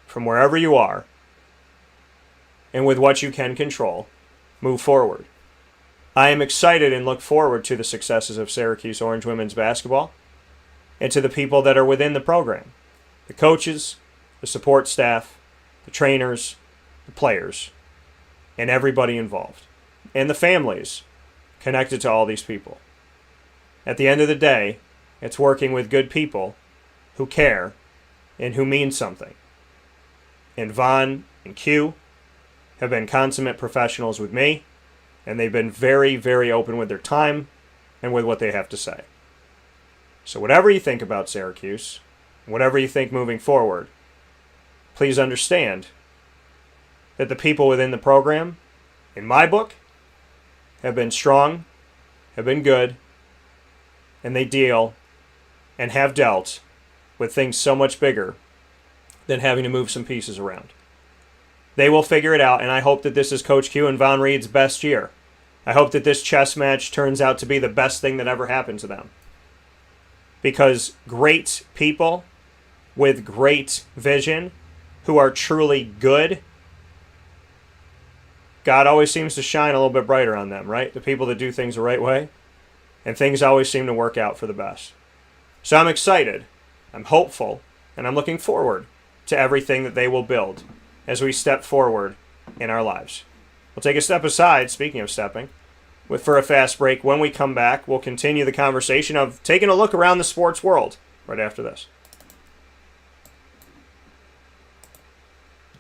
from wherever you are, and with what you can control, move forward. I am excited and look forward to the successes of Syracuse Orange women's basketball and to the people that are within the program. The coaches, the support staff, the trainers, the players, and everybody involved. And the families connected to all these people. At the end of the day, it's working with good people who care and who mean something. And Vonn and Q have been consummate professionals with me, and they've been very, very open with their time and with what they have to say. So whatever you think about Syracuse, whatever you think moving forward, please understand that the people within the program, in my book, have been strong, have been good, and they deal and have dealt with things so much bigger than having to move some pieces around. They will figure it out, and I hope that this is Coach Q and Vonn Reed's best year. I hope that this chess match turns out to be the best thing that ever happened to them. Because great people with great vision who are truly good, God always seems to shine a little bit brighter on them, right? The people that do things the right way. And things always seem to work out for the best. So I'm excited, I'm hopeful, and I'm looking forward to everything that they will build as we step forward in our lives. We'll take a step aside, speaking of stepping, for a fast break. When we come back, we'll continue the conversation of taking a look around the sports world right after this.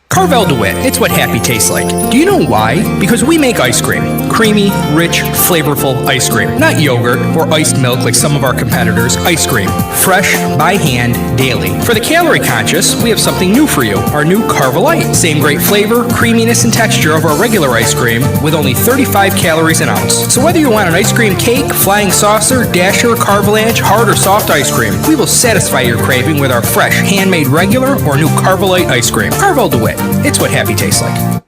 Carvel DeWitt, it's what happy tastes like. Do you know why? Because we make ice cream. Creamy, rich, flavorful ice cream. Not yogurt or iced milk like some of our competitors. Ice cream. Fresh, by hand, daily. For the calorie conscious, we have something new for you. Our new Carvelite. Same great flavor, creaminess, and texture of our regular ice cream with only 35 calories an ounce. So whether you want an ice cream cake, flying saucer, dasher, carvalanche, hard or soft ice cream, we will satisfy your craving with our fresh, handmade regular or new Carvelite ice cream. Carvel DeWitt. It's what happy tastes like.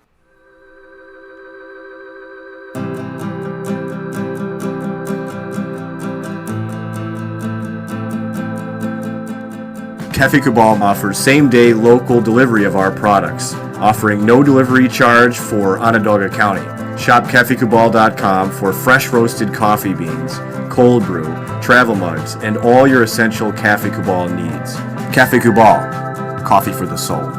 Cafe Cabal offers same-day local delivery of our products, offering no delivery charge for Onondaga County. Shop cafecabal.com for fresh roasted coffee beans, cold brew, travel mugs, and all your essential Cafe Cabal needs. Cafe Cabal, coffee for the soul.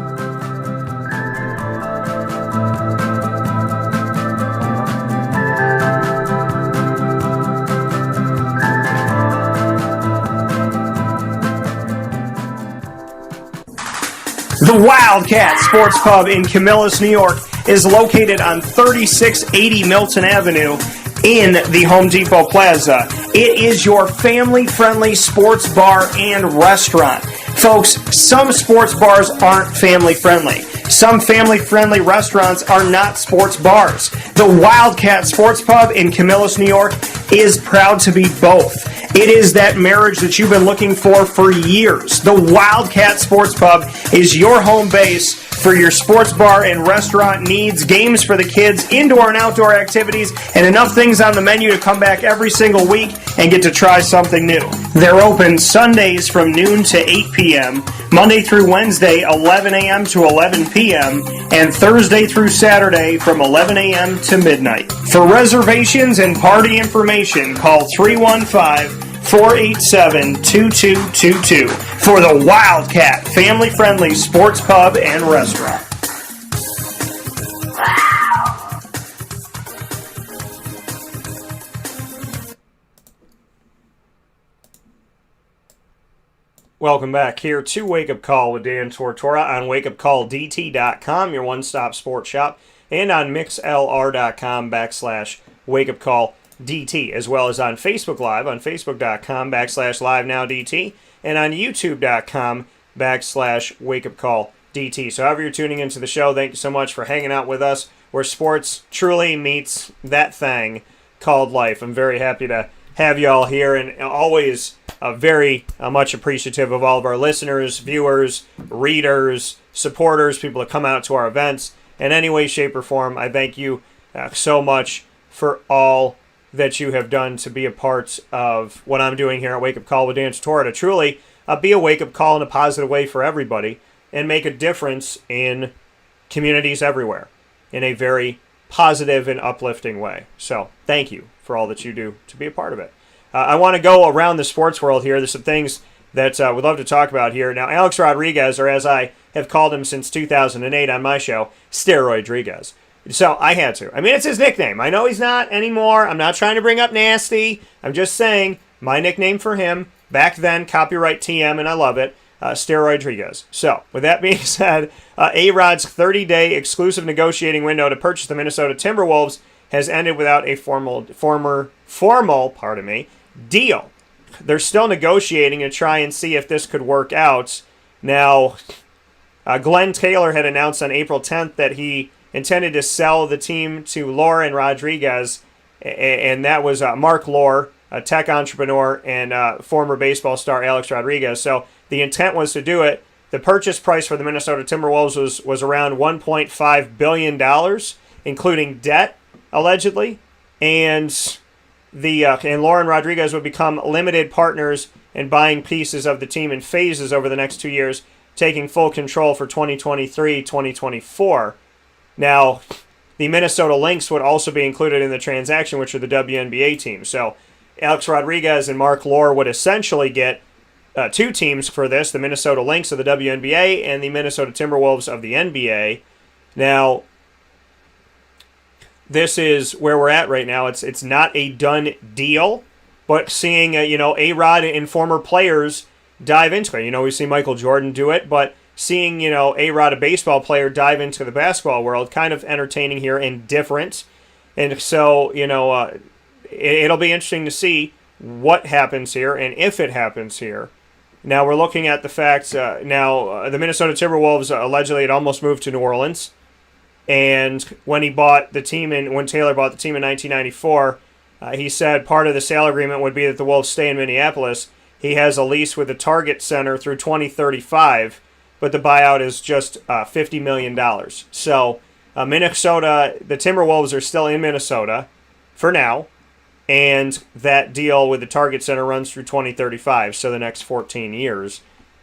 The Wildcat Sports Pub in Camillus, New York is located on 3680 Milton Avenue in the Home Depot Plaza. It is your family-friendly sports bar and restaurant. Folks, some sports bars aren't family-friendly. Some family-friendly restaurants are not sports bars. The Wildcat Sports Pub in Camillus, New York is proud to be both. It is that marriage that you've been looking for years. The Wildcat Sports Pub is your home base for your sports bar and restaurant needs, games for the kids, indoor and outdoor activities, and enough things on the menu to come back every single week and get to try something new. They're open Sundays from noon to 8 p.m., Monday through Wednesday, 11 a.m. to 11 p.m., and Thursday through Saturday from 11 a.m. to midnight. For reservations and party information, call 315-487-2222 for the Wildcat family-friendly sports pub and restaurant. Welcome back here to Wake Up Call with Dan Tortora on wakeupcalldt.com, your one-stop sports shop, and on mixlr.com/wakeupcalldt, as well as on Facebook Live on facebook.com/livenowdt, and on youtube.com/wakeupcalldt. So however you're tuning into the show, thank you so much for hanging out with us, where sports truly meets that thing called life. I'm very happy to have you all here, and always very much appreciative of all of our listeners, viewers, readers, supporters, people that come out to our events in any way, shape, or form. I thank you so much for all that you have done to be a part of what I'm doing here at Wake Up Call with Dan Tortora, to truly be a wake-up call in a positive way for everybody and make a difference in communities everywhere in a very positive and uplifting way. So thank you for all that you do to be a part of it. I want to go around the sports world here. There's some things that we'd love to talk about here. Now, Alex Rodriguez, or as I have called him since 2008 on my show, Steroid Rodriguez. So I had to. I mean, it's his nickname. I know he's not anymore. I'm not trying to bring up nasty. I'm just saying my nickname for him back then, copyright TM, and I love it, Steroid Rodriguez. So with that being said, A-Rod's 30-day exclusive negotiating window to purchase the Minnesota Timberwolves has ended without a formal deal. They're still negotiating to try and see if this could work out. Now, Glenn Taylor had announced on April 10th that he intended to sell the team to Lohr and Rodriguez, and that was Mark Lohr, a tech entrepreneur, and former baseball star Alex Rodriguez. So the intent was to do it. The purchase price for the Minnesota Timberwolves was around $1.5 billion, including debt, allegedly, and Lohr and Rodriguez would become limited partners in buying pieces of the team in phases over the next 2 years, taking full control for 2023-2024. Now, the Minnesota Lynx would also be included in the transaction, which are the WNBA teams. So Alex Rodriguez and Mark Lohr would essentially get two teams for this, the Minnesota Lynx of the WNBA and the Minnesota Timberwolves of the NBA. Now, this is where we're at right now. It's not a done deal, but seeing A-Rod and former players dive into it. We've seen Michael Jordan do it, but seeing A-Rod, a baseball player, dive into the basketball world, kind of entertaining here and different. And so it'll be interesting to see what happens here and if it happens here. Now we're looking at the facts. The Minnesota Timberwolves allegedly had almost moved to New Orleans. And when Taylor bought the team in 1994, he said part of the sale agreement would be that the Wolves stay in Minneapolis. He has a lease with the Target Center through 2035, but the buyout is just $50 million. So Minnesota, the Timberwolves are still in Minnesota for now, and that deal with the Target Center runs through 2035, so the next 14 years,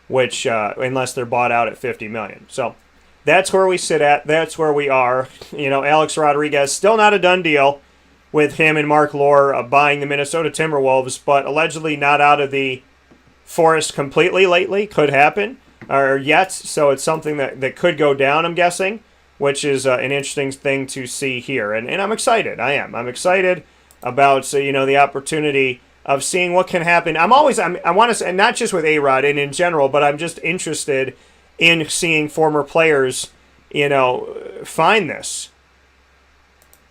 which unless they're bought out at $50 million. So that's where we sit at. That's where we are. Alex Rodriguez, still not a done deal with him and Mark Lohr buying the Minnesota Timberwolves, but allegedly not out of the forest completely lately. Could happen, or yet. So it's something that could go down, I'm guessing, which is an interesting thing to see here. And I'm excited. I'm excited about the opportunity of seeing what can happen. I want to say, not just with A-Rod and in general, but I'm just interested in seeing former players, find this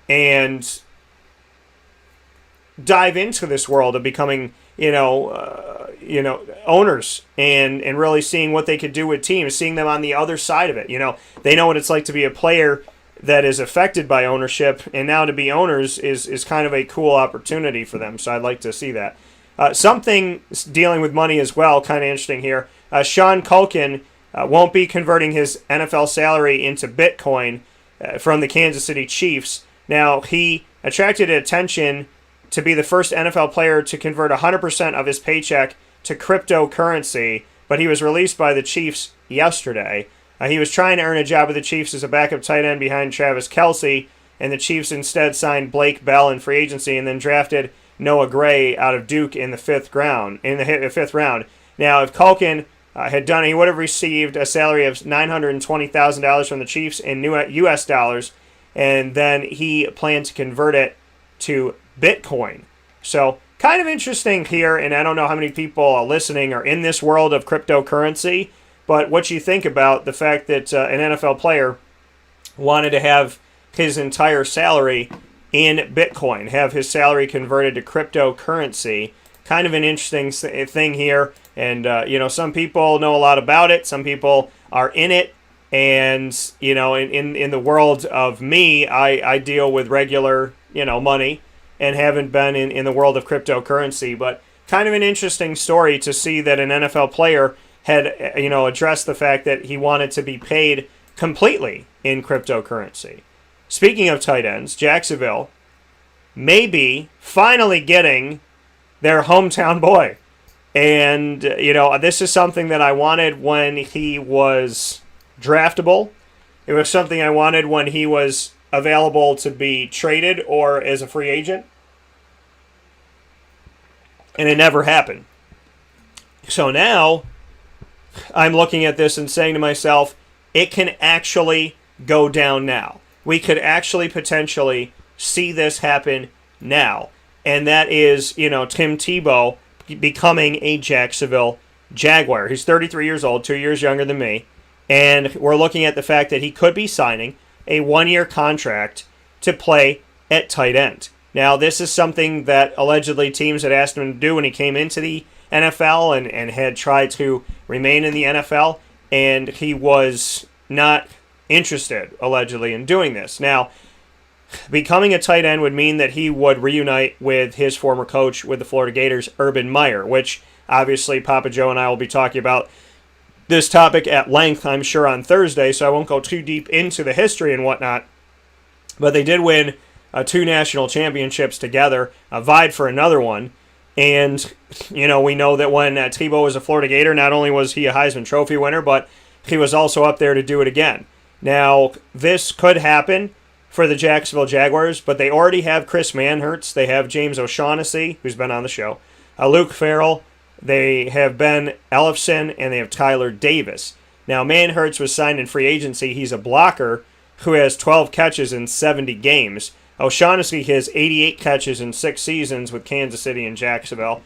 and dive into this world of becoming, owners and really seeing what they could do with teams, seeing them on the other side of it. They know what it's like to be a player that is affected by ownership, and now to be owners is kind of a cool opportunity for them. So I'd like to see that. Something dealing with money as well, kind of interesting here. Sean Culkin won't be converting his NFL salary into Bitcoin from the Kansas City Chiefs. Now, he attracted attention to be the first NFL player to convert 100% of his paycheck to cryptocurrency, but he was released by the Chiefs yesterday. He was trying to earn a job with the Chiefs as a backup tight end behind Travis Kelce, and the Chiefs instead signed Blake Bell in free agency and then drafted Noah Gray out of Duke in the fifth round. Now, if Culkin had done it, he would have received a salary of $920,000 from the Chiefs in U.S. dollars, and then he planned to convert it to Bitcoin. So kind of interesting here, and I don't know how many people listening are in this world of cryptocurrency, but what you think about the fact that an NFL player wanted to have his entire salary in Bitcoin, have his salary converted to cryptocurrency. Kind of an interesting thing here, and some people know a lot about it, some people are in it, and in the world of me, I deal with regular money and haven't been in the world of cryptocurrency. But kind of an interesting story to see that an NFL player had addressed the fact that he wanted to be paid completely in cryptocurrency. Speaking of tight ends, Jacksonville may be finally getting their hometown boy. And, this is something that I wanted when he was draftable. It was something I wanted when he was available to be traded or as a free agent. And it never happened. So now I'm looking at this and saying to myself, it can actually go down now. We could actually potentially see this happen now. And that is, Tim Tebow becoming a Jacksonville Jaguar. He's 33 years old, 2 years younger than me. And we're looking at the fact that he could be signing a one-year contract to play at tight end. Now, this is something that allegedly teams had asked him to do when he came into the NFL and had tried to remain in the NFL, and he was not interested, allegedly, in doing this. Now, becoming a tight end would mean that he would reunite with his former coach with the Florida Gators, Urban Meyer, which obviously Papa Joe and I will be talking about this topic at length, I'm sure, on Thursday, so I won't go too deep into the history and whatnot. But they did win 2 national championships together, vied for another one. And, we know that when Tebow was a Florida Gator, not only was he a Heisman Trophy winner, but he was also up there to do it again. Now, this could happen for the Jacksonville Jaguars, but they already have Chris Manhertz. They have James O'Shaughnessy, who's been on the show, Luke Farrell. They have Ben Ellefson, and they have Tyler Davis. Now, Manhertz was signed in free agency. He's a blocker who has 12 catches in 70 games. O'Shaughnessy has 88 catches in 6 seasons with Kansas City and Jacksonville.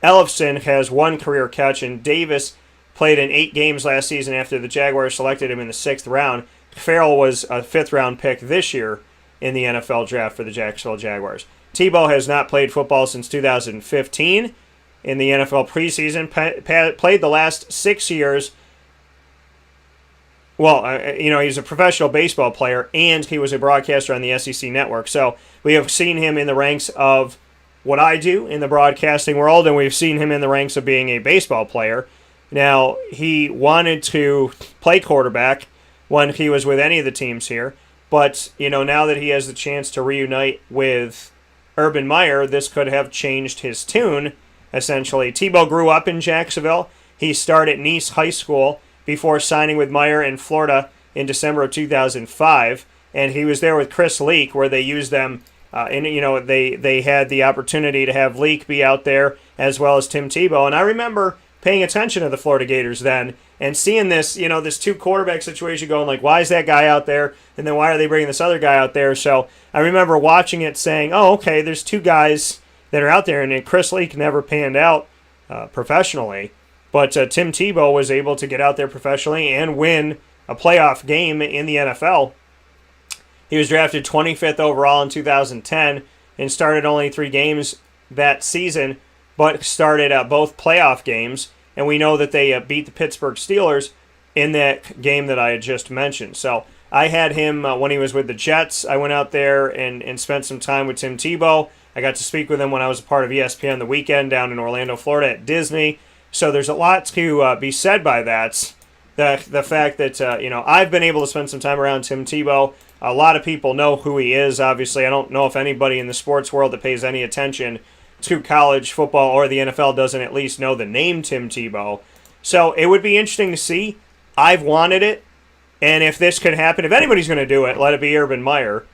Ellefson has 1 career catch, and Davis played in 8 games last season after the Jaguars selected him in the 6th round. Farrell was a 5th-round pick this year in the NFL draft for the Jacksonville Jaguars. Tebow has not played football since 2015 in the NFL preseason. Played the last 6 years. Well, he's a professional baseball player, and he was a broadcaster on the SEC network. So we have seen him in the ranks of what I do in the broadcasting world, and we've seen him in the ranks of being a baseball player. Now, he wanted to play quarterback when he was with any of the teams here, but, now that he has the chance to reunite with Urban Meyer, this could have changed his tune, essentially. Tebow grew up in Jacksonville. He started at Nice High School before signing with Meyer in Florida in December of 2005, and he was there with Chris Leak, where they used them, they had the opportunity to have Leak be out there as well as Tim Tebow, and I remember paying attention to the Florida Gators then and seeing this, this 2 quarterback situation going like, why is that guy out there? And then why are they bringing this other guy out there? So I remember watching it saying, oh, okay, there's 2 guys that are out there, and then Chris Leak never panned out professionally. But Tim Tebow was able to get out there professionally and win a playoff game in the NFL. He was drafted 25th overall in 2010 and started only 3 games that season, but started both playoff games. And we know that they beat the Pittsburgh Steelers in that game that I had just mentioned. So I had him when he was with the Jets. I went out there and spent some time with Tim Tebow. I got to speak with him when I was a part of ESPN the weekend down in Orlando, Florida at Disney. So there's a lot to be said by that. The fact that, I've been able to spend some time around Tim Tebow. A lot of people know who he is, obviously. I don't know if anybody in the sports world that pays any attention to college football or the NFL doesn't at least know the name Tim Tebow. So it would be interesting to see. I've wanted it. And if this could happen, if anybody's going to do it, let it be Urban Meyer.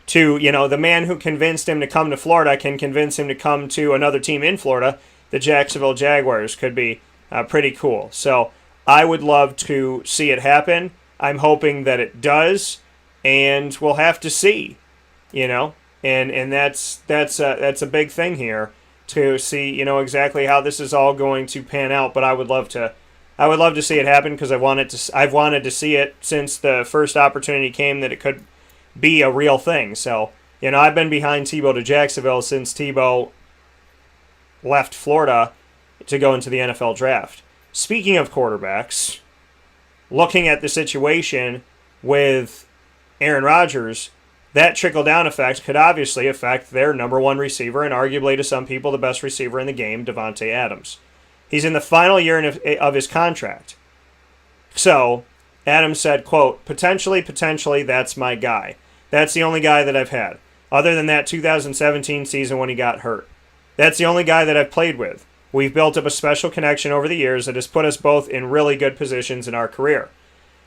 The man who convinced him to come to Florida can convince him to come to another team in Florida. The Jacksonville Jaguars could be pretty cool. So I would love to see it happen. I'm hoping that it does, and we'll have to see, and that's a big thing here to see, exactly how this is all going to pan out. But I would love to see it happen because I've wanted to see it since the first opportunity came that it could be a real thing. So, I've been behind Tebow to Jacksonville since Tebow left Florida to go into the NFL draft. Speaking of quarterbacks, looking at the situation with Aaron Rodgers, that trickle-down effect could obviously affect their number one receiver and arguably to some people the best receiver in the game, Davante Adams. He's in the final year of his contract. So, Adams said, quote, potentially, that's my guy. That's the only guy that I've had, other than that 2017 season when he got hurt. That's the only guy that I've played with. We've built up a special connection over the years that has put us both in really good positions in our career.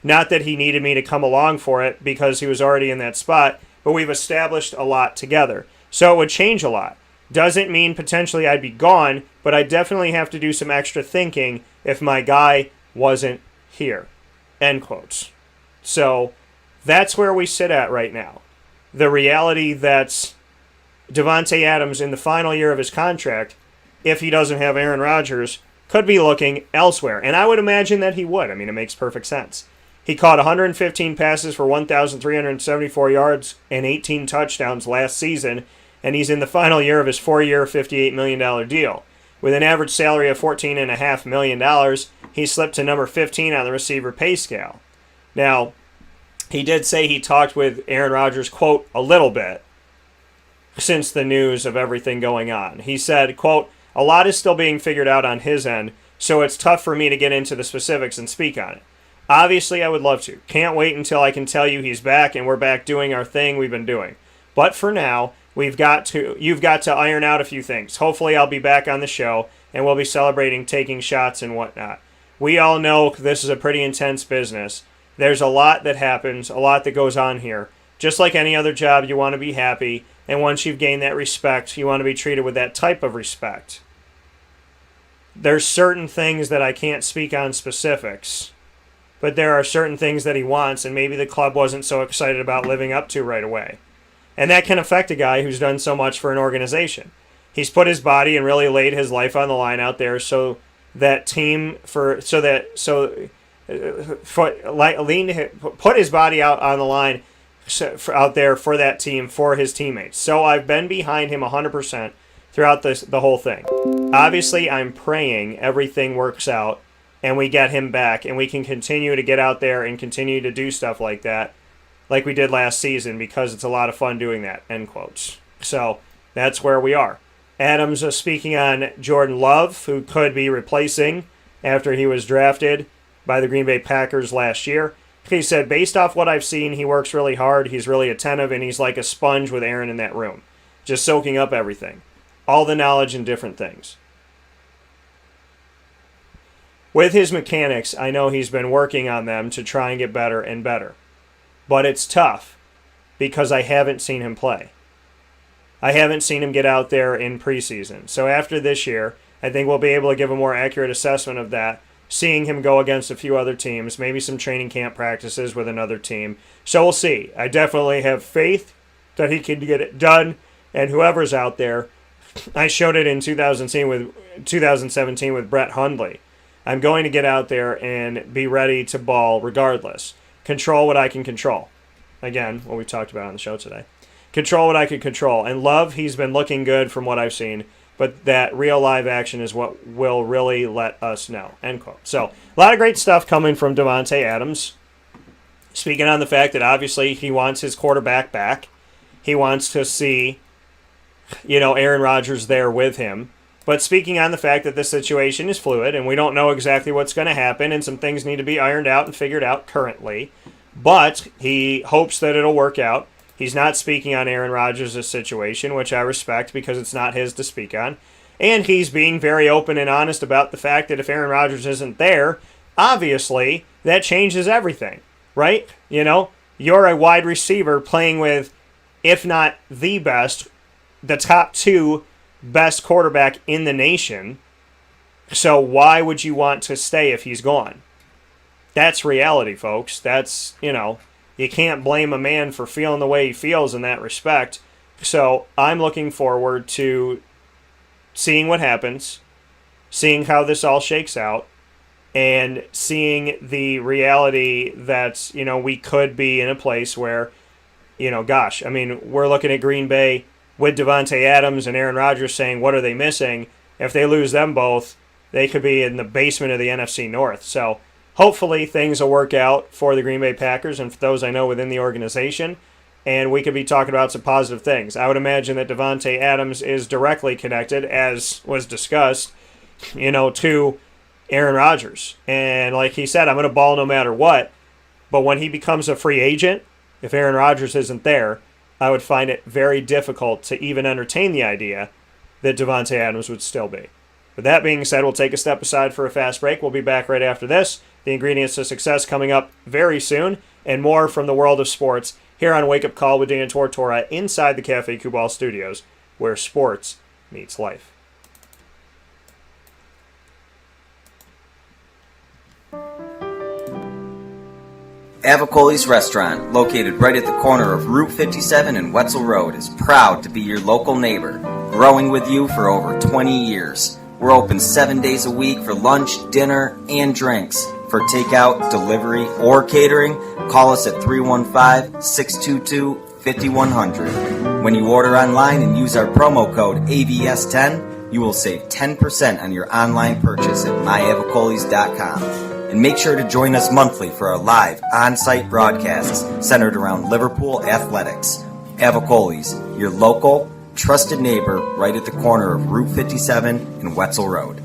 Not that he needed me to come along for it because he was already in that spot, but we've established a lot together. So it would change a lot. Doesn't mean potentially I'd be gone, but I definitely have to do some extra thinking if my guy wasn't here. End quotes. So that's where we sit at right now. The reality that Davante Adams in the final year of his contract, if he doesn't have Aaron Rodgers, could be looking elsewhere. And I would imagine that he would. I mean, it makes perfect sense. He caught 115 passes for 1,374 yards and 18 touchdowns last season, and he's in the final year of his 4-year, $58 million deal. With an average salary of $14.5 million, he slipped to number 15 on the receiver pay scale. Now, he did say he talked with Aaron Rodgers, quote, a little bit since the news of everything going on. He said, quote, a lot is still being figured out on his end, so it's tough for me to get into the specifics and speak on it. Obviously, I would love to. Can't wait until I can tell you he's back and we're back doing our thing we've been doing. But for now, you've got to iron out a few things. Hopefully I'll be back on the show and we'll be celebrating taking shots and whatnot. We all know this is a pretty intense business. There's a lot that happens, a lot that goes on here. Just like any other job, you want to be happy, and once you've gained that respect, you want to be treated with that type of respect. There's certain things that I can't speak on specifics, but there are certain things that he wants, and maybe the club wasn't so excited about living up to right away. And that can affect a guy who's done so much for an organization. He's put his body and really laid his life on the line out there so that put his body out on the line out there for that team, for his teammates. So I've been behind him 100% throughout the whole thing. Obviously, I'm praying everything works out and we get him back and we can continue to get out there and continue to do stuff like that, like we did last season, because it's a lot of fun doing that, end quotes. So that's where we are. Adams speaking on Jordan Love, who could be replacing after he was drafted by the Green Bay Packers last year. He said, based off what I've seen, he works really hard, he's really attentive, and he's like a sponge with Aaron in that room, just soaking up everything, all the knowledge and different things. With his mechanics, I know he's been working on them to try and get better and better. But it's tough because I haven't seen him play. I haven't seen him get out there in preseason. So after this year, I think we'll be able to give a more accurate assessment of that, seeing him go against a few other teams, maybe some training camp practices with another team. So we'll see. I definitely have faith that he can get it done, and whoever's out there, I showed it in 2017 with Brett Hundley. I'm going to get out there and be ready to ball regardless. Control what I can control. Again, what we talked about on the show today. Control what I can control. And Love, he's been looking good from what I've seen, but that real live action is what will really let us know. End quote. So, a lot of great stuff coming from Davante Adams. Speaking on the fact that obviously he wants his quarterback back. He wants to see, Aaron Rodgers there with him. But speaking on the fact that this situation is fluid and we don't know exactly what's going to happen and some things need to be ironed out and figured out currently. But he hopes that it'll work out. He's not speaking on Aaron Rodgers' situation, which I respect because it's not his to speak on. And he's being very open and honest about the fact that if Aaron Rodgers isn't there, obviously that changes everything, right? You're a wide receiver playing with, if not the best, the top 2 best quarterback in the nation. So why would you want to stay if he's gone? That's reality, folks. That's, you can't blame a man for feeling the way he feels in that respect. So I'm looking forward to seeing what happens, seeing how this all shakes out, and seeing the reality that, we could be in a place where, we're looking at Green Bay with Davante Adams and Aaron Rodgers saying, what are they missing? If they lose them both, they could be in the basement of the NFC North. So hopefully things will work out for the Green Bay Packers and for those I know within the organization, and we could be talking about some positive things. I would imagine that Davante Adams is directly connected, as was discussed, to Aaron Rodgers. And like he said, I'm going to ball no matter what, but when he becomes a free agent, if Aaron Rodgers isn't there, I would find it very difficult to even entertain the idea that Davante Adams would still be. With that being said, we'll take a step aside for a fast break. We'll be back right after this. The ingredients to success coming up very soon, and more from the world of sports here on Wake Up Call with Dan Tortora inside the Cafe Kubal studios, where sports meets life. Avicolli's Restaurant, located right at the corner of Route 57 and Wetzel Road, is proud to be your local neighbor, growing with you for over 20 years. We're open 7 days a week for lunch, dinner, and drinks. For takeout, delivery, or catering, call us at 315-622-5100. When you order online and use our promo code AVS10, you will save 10% on your online purchase at myavicollis.com. And make sure to join us monthly for our live on-site broadcasts centered around Liverpool athletics. Avicolli's, your local, trusted neighbor right at the corner of Route 57 and Wetzel Road.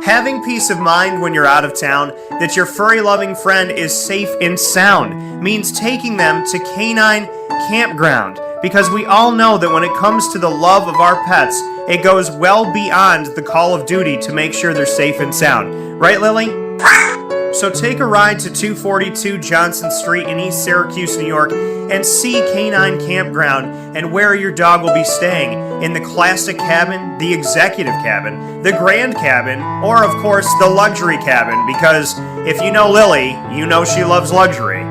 Having peace of mind when you're out of town that your furry-loving friend is safe and sound means taking them to Canine Campground, because we all know that when it comes to the love of our pets, it goes well beyond the call of duty to make sure they're safe and sound. Right, Lily? So take a ride to 242 Johnson Street in East Syracuse, New York, and see Canine Campground and where your dog will be staying, in the classic cabin, the executive cabin, the grand cabin, or of course the luxury cabin, because if you know Lily, you know she loves luxury.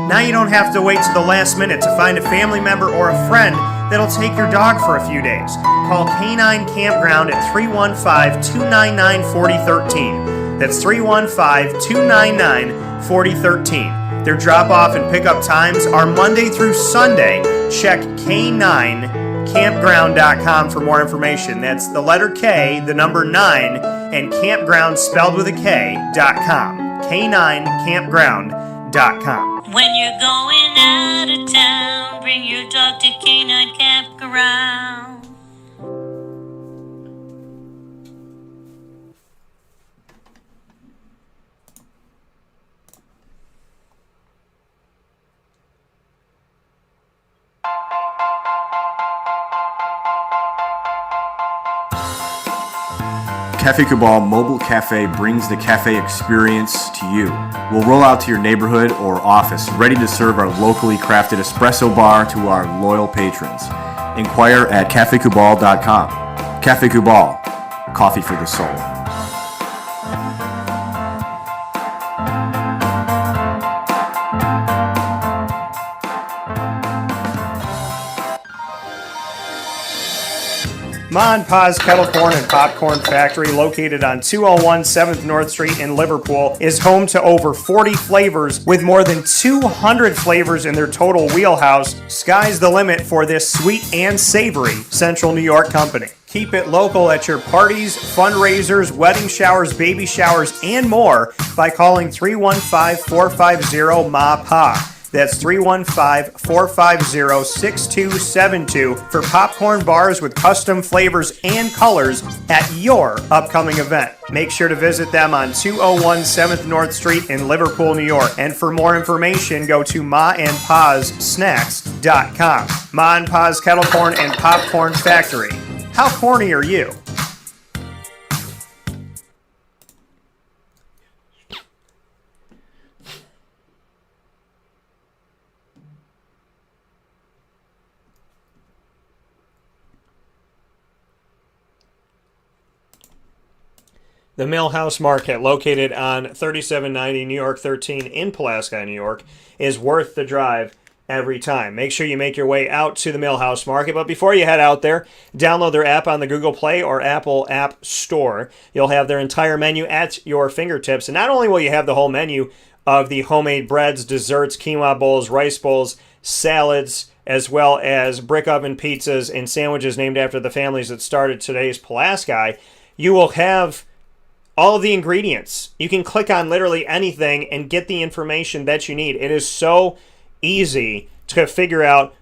Now you don't have to wait to the last minute to find a family member or a friend that'll take your dog for a few days. Call Canine Campground at 315-299-4013. That's 315-299-4013. Their drop-off and pickup times are Monday through Sunday. Check K9campground.com for more information. That's the letter K, the number 9, and campground spelled with a K.com. K9campground.com. When you're going out of town, bring your dog to Canine Campground. Cafe Cabal Mobile Cafe brings the cafe experience to you. We'll roll out to your neighborhood or office, ready to serve our locally crafted espresso bar to our loyal patrons. Inquire at cafecubal.com. Cafe Cabal, coffee for the soul. Ma and Pa's Kettle Corn and Popcorn Factory, located on 201 7th North Street in Liverpool, is home to over 40 flavors with more than 200 flavors in their total wheelhouse. Sky's the limit for this sweet and savory Central New York company. Keep it local at your parties, fundraisers, wedding showers, baby showers, and more by calling 315-450-MA-PA. That's 315-450-6272 for popcorn bars with custom flavors and colors at your upcoming event. Make sure to visit them on 201 7th North Street in Liverpool, New York. And for more information, go to maandpazsnacks.com. Ma and Pa's Kettle Corn and Popcorn Factory. How corny are you? The Millhouse Market, located on 3790 New York 13 in Pulaski, New York, is worth the drive every time. Make sure you make your way out to the Millhouse Market, but before you head out there, download their app on the Google Play or Apple App Store. You'll have their entire menu at your fingertips, and not only will you have the whole menu of the homemade breads, desserts, quinoa bowls, rice bowls, salads, as well as brick oven pizzas and sandwiches named after the families that started today's Pulaski, you will have all of the ingredients. You can click on literally anything and get the information that you need. It is so easy to figure out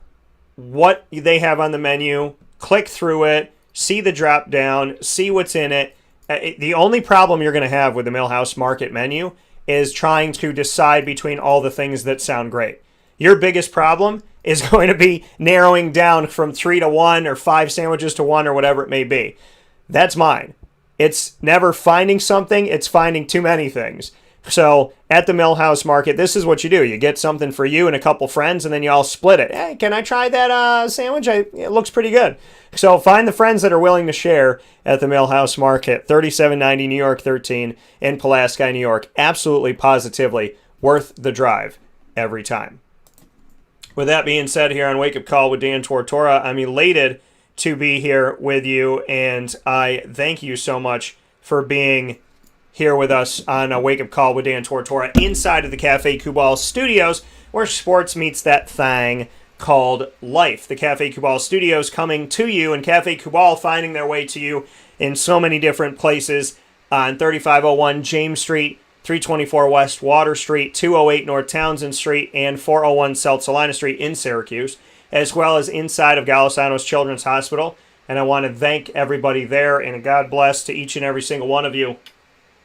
what they have on the menu, click through it, see the drop down, see what's in it. The only problem you're going to have with the Millhouse Market menu is trying to decide between all the things that sound great. Your biggest problem is going to be narrowing down from 3 to 1 or 5 sandwiches to 1 or whatever it may be. That's mine. It's never finding something, it's finding too many things. So at the Millhouse Market, this is what you do. You get something for you and a couple friends, and then you all split it. Hey, can I try that sandwich? It looks pretty good. So find the friends that are willing to share at the Millhouse Market, 3790 New York 13 in Pulaski, New York. Absolutely, positively worth the drive every time. With that being said, here on Wake Up Call with Dan Tortora, I'm elated to be here with you, and I thank you so much for being here with us on a Wake Up Call with Dan Tortora inside of the Cafe Kubal studios, where sports meets that thing called life. The Cafe Kubal studios coming to you, and Cafe Kubal finding their way to you in so many different places on 3501 James Street, 324 West Water Street, 208 North Townsend Street, and 401 South Salina Street in Syracuse, as well as inside of Galasanos Children's Hospital. And I want to thank everybody there, and God bless to each and every single one of you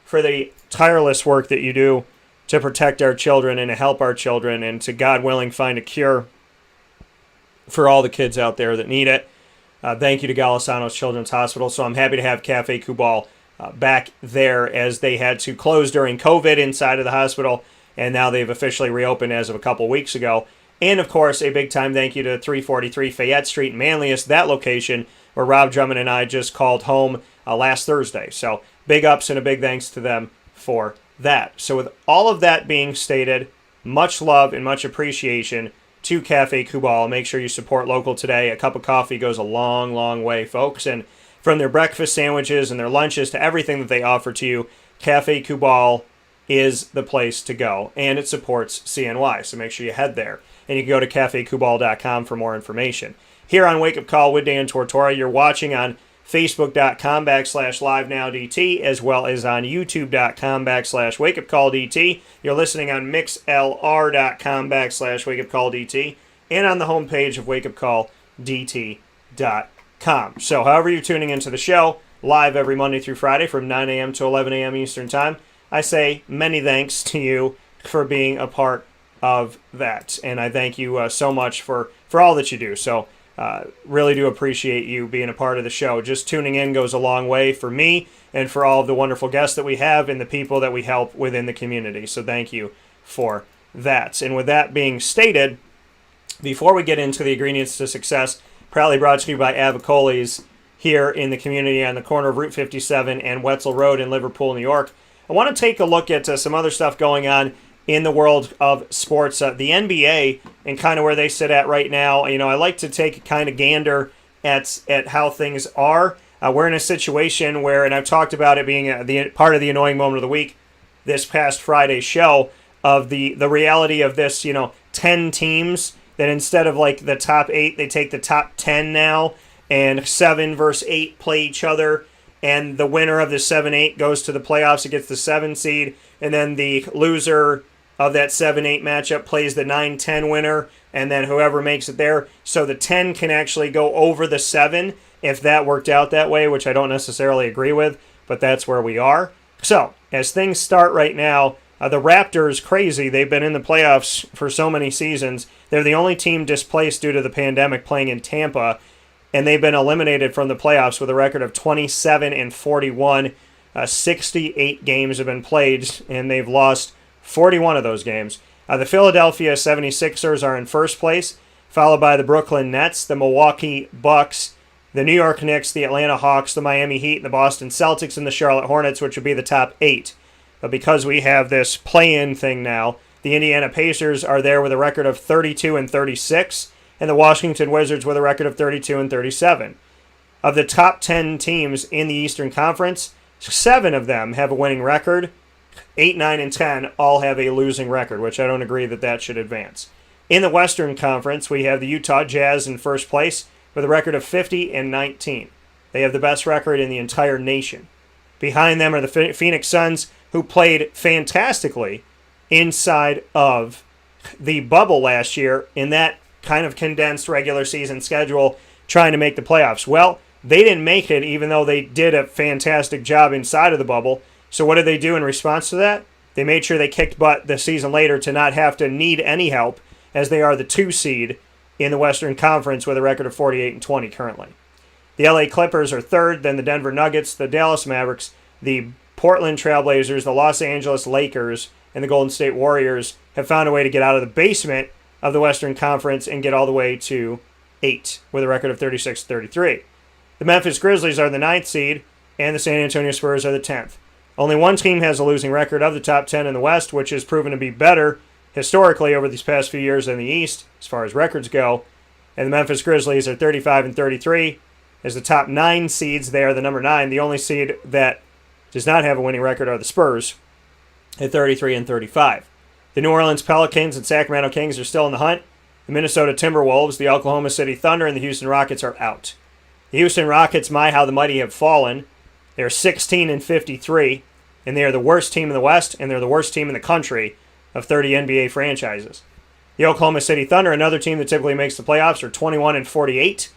for the tireless work that you do to protect our children and to help our children, and to, God willing, find a cure for all the kids out there that need it. Thank you to Galasanos Children's Hospital. So I'm happy to have Cafe Kubal back there, as they had to close during COVID inside of the hospital, and now they've officially reopened as of a couple weeks ago. And, of course, a big-time thank you to 343 Fayette Street, Manlius, that location where Rob Drummond and I just called home last Thursday. So big ups and a big thanks to them for that. So with all of that being stated, much love and much appreciation to Cafe Kubal. Make sure you support local today. A cup of coffee goes a long, long way, folks. And from their breakfast sandwiches and their lunches to everything that they offer to you, Cafe Kubal is the place to go. And it supports CNY, so make sure you head there. And you can go to cafekubal.com for more information. Here on Wake Up Call with Dan Tortora, you're watching on Facebook.com/LiveNowDT, as well as on YouTube.com/WakeUpCallDT. You're listening on MixLR.com/WakeUpCallDT, and on the homepage of WakeUpCallDT.com. So however you're tuning into the show, live every Monday through Friday from 9 a.m. to 11 a.m. Eastern Time, I say many thanks to you for being a part of that. And I thank you so much for all that you do. So really do appreciate you being a part of the show. Just tuning in goes a long way for me and for all of the wonderful guests that we have and the people that we help within the community. So thank you for that. And with that being stated, before we get into the ingredients to success, proudly brought to you by Avicolli's here in the community on the corner of Route 57 and Wetzel Road in Liverpool, New York, I want to take a look at some other stuff going on in the world of sports. The NBA and kind of where they sit at right now. You know, I like to take a kind of gander at how things are. We're in a situation where, and I've talked about it being the part of the annoying moment of the week this past Friday show, of the reality of this, 10 teams, that instead of like the top 8, they take the top 10 now, and 7 versus 8 play each other, and the winner of the 7-8 goes to the playoffs against the 7 seed, and then the loser of that 7-8 matchup plays the 9-10 winner, and then whoever makes it there. So the 10 can actually go over the 7 if that worked out that way, which I don't necessarily agree with, but that's where we are. So, as things start right now, the Raptors, crazy. They've been in the playoffs for so many seasons. They're the only team displaced due to the pandemic playing in Tampa, and they've been eliminated from the playoffs with a record of 27-41. 68 games have been played, and they've lost 41 of those games. The Philadelphia 76ers are in first place, followed by the Brooklyn Nets, the Milwaukee Bucks, the New York Knicks, the Atlanta Hawks, the Miami Heat, the Boston Celtics, and the Charlotte Hornets, which would be the top 8. But because we have this play-in thing now, the Indiana Pacers are there with a record of 32-36, and the Washington Wizards with a record of 32-37. Of the top 10 teams in the Eastern Conference, 7 of them have a winning record. 8, 9, and 10 all have a losing record, which I don't agree that should advance. In the Western Conference, we have the Utah Jazz in first place with a record of 50-19. They have the best record in the entire nation. Behind them are the Phoenix Suns, who played fantastically inside of the bubble last year in that kind of condensed regular season schedule trying to make the playoffs. Well, they didn't make it, even though they did a fantastic job inside of the bubble. So what did they do in response to that? They made sure they kicked butt the season later to not have to need any help, as they are the 2 seed in the Western Conference with a record of 48-20 currently. The LA Clippers are third, then the Denver Nuggets, the Dallas Mavericks, the Portland Trailblazers, the Los Angeles Lakers, and the Golden State Warriors have found a way to get out of the basement of the Western Conference and get all the way to 8 with a record of 36-33. The Memphis Grizzlies are the 9th seed, and the San Antonio Spurs are the 10th. Only one team has a losing record of the top 10 in the West, which has proven to be better historically over these past few years than the East, as far as records go. And the Memphis Grizzlies are 35-33. As the top 9 seeds, they are the number 9. The only seed that does not have a winning record are the Spurs at 33-35. The New Orleans Pelicans and Sacramento Kings are still in the hunt. The Minnesota Timberwolves, the Oklahoma City Thunder, and the Houston Rockets are out. The Houston Rockets, my, how the mighty have fallen. They are 16-53, and they are the worst team in the West, and they're the worst team in the country of 30 NBA franchises. The Oklahoma City Thunder, another team that typically makes the playoffs, are 21-48,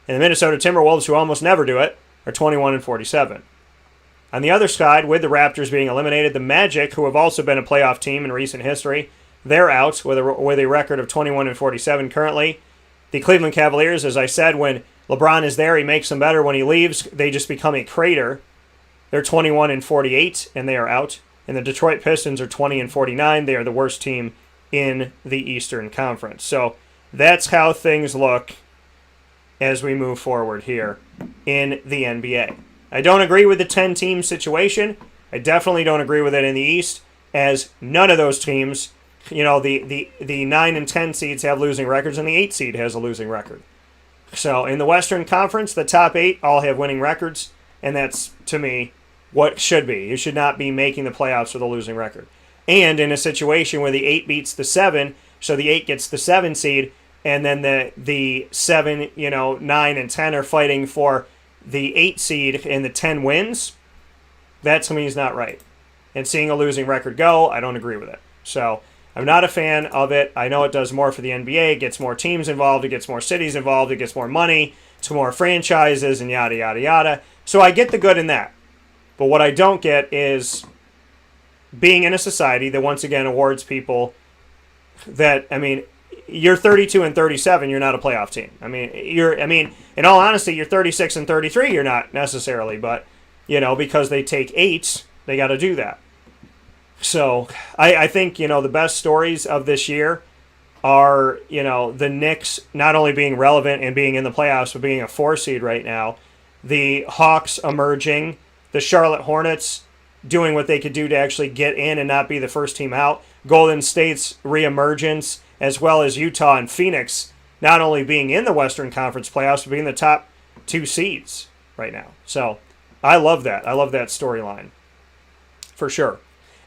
and the Minnesota Timberwolves, who almost never do it, are 21-47. On the other side, with the Raptors being eliminated, the Magic, who have also been a playoff team in recent history, they're out with a record of 21-47 currently. The Cleveland Cavaliers, as I said, when LeBron is there, he makes them better. When he leaves, they just become a crater. They're 21-48, and they are out. And the Detroit Pistons are 20-49. They are the worst team in the Eastern Conference. So that's how things look as we move forward here in the NBA. I don't agree with the 10-team situation. I definitely don't agree with it in the East, as none of those teams, the 9 and 10 seeds have losing records, and the 8 seed has a losing record. So in the Western Conference, the top 8 all have winning records, and that's, to me, what should be. You should not be making the playoffs with a losing record. And in a situation where the 8 beats the 7, so the 8 gets the 7 seed, and then the 7, 9 and 10 are fighting for the 8 seed and the 10 wins, that to me is not right. And seeing a losing record go, I don't agree with it. So I'm not a fan of it. I know it does more for the NBA. It gets more teams involved. It gets more cities involved. It gets more money to more franchises and yada, yada, yada. So I get the good in that. But what I don't get is being in a society that once again awards people that, you're 32-37, you're not a playoff team. In all honesty, you're 36-33, you're not necessarily, but, because they take 8, they got to do that. So I think, the best stories of this year are, the Knicks not only being relevant and being in the playoffs, but being a 4 seed right now. The Hawks emerging, the Charlotte Hornets doing what they could do to actually get in and not be the first team out. Golden State's reemergence, as well as Utah and Phoenix not only being in the Western Conference playoffs, but being the top 2 seeds right now. So I love that. I love that storyline for sure.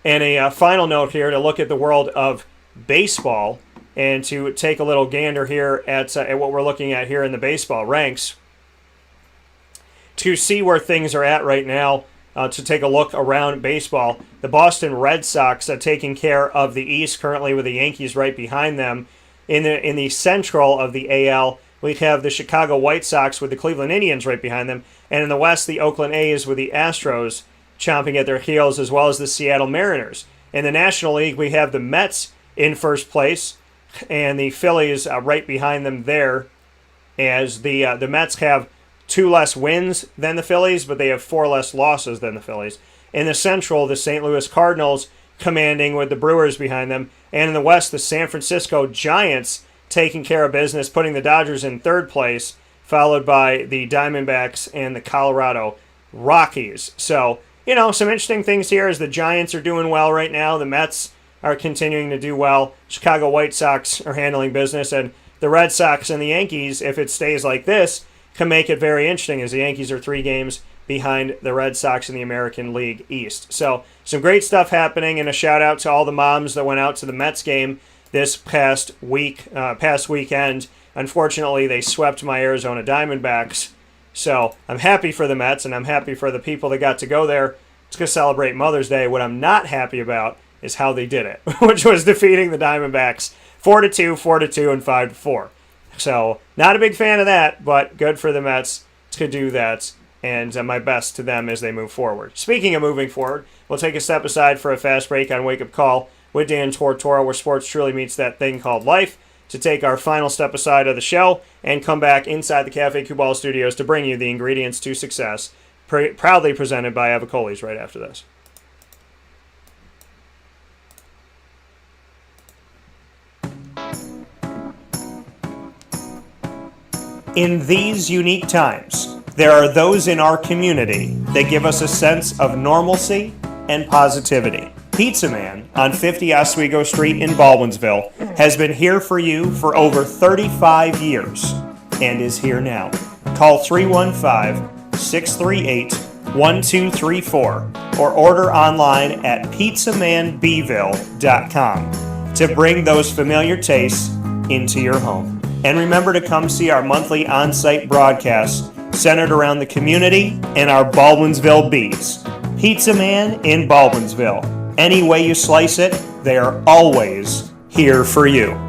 And a final note here to look at the world of baseball and to take a little gander here at what we're looking at here in the baseball ranks to see where things are at right now. To take a look around baseball, the Boston Red Sox are taking care of the East currently with the Yankees right behind them. In the Central of the AL, we have the Chicago White Sox with the Cleveland Indians right behind them, and in the West, the Oakland A's with the Astros chomping at their heels, as well as the Seattle Mariners. In the National League, we have the Mets in first place, and the Phillies right behind them there, as the Mets have 2 less wins than the Phillies, but they have 4 less losses than the Phillies. In the Central, the St. Louis Cardinals commanding with the Brewers behind them, and in the West, the San Francisco Giants taking care of business, putting the Dodgers in third place, followed by the Diamondbacks and the Colorado Rockies. So, some interesting things here as the Giants are doing well right now. The Mets are continuing to do well. Chicago White Sox are handling business, and the Red Sox and the Yankees, if it stays like this, can make it very interesting as the Yankees are 3 games behind the Red Sox in the American League East. So some great stuff happening, and a shout out to all the moms that went out to the Mets game this past weekend. Unfortunately, they swept my Arizona Diamondbacks. So I'm happy for the Mets, and I'm happy for the people that got to go there to celebrate Mother's Day. What I'm not happy about is how they did it, which was defeating the Diamondbacks 4-2, 4-2, and 5-4. So not a big fan of that, but good for the Mets to do that, and my best to them as they move forward. Speaking of moving forward, we'll take a step aside for a fast break on Wake Up Call with Dan Tortora, where sports truly meets that thing called life, to take our final step aside of the show and come back inside the Cafe Cubal studios to bring you the ingredients to success, proudly presented by Avicolli's right after this. In these unique times, there are those in our community that give us a sense of normalcy and positivity. Pizza Man on 50 Oswego Street in Baldwinsville has been here for you for over 35 years and is here now. Call 315-638-1234 or order online at pizzamanbville.com to bring those familiar tastes into your home. And remember to come see our monthly on-site broadcasts centered around the community and our Baldwinsville Bees. Pizza Man in Baldwinsville. Any way you slice it, they are always here for you.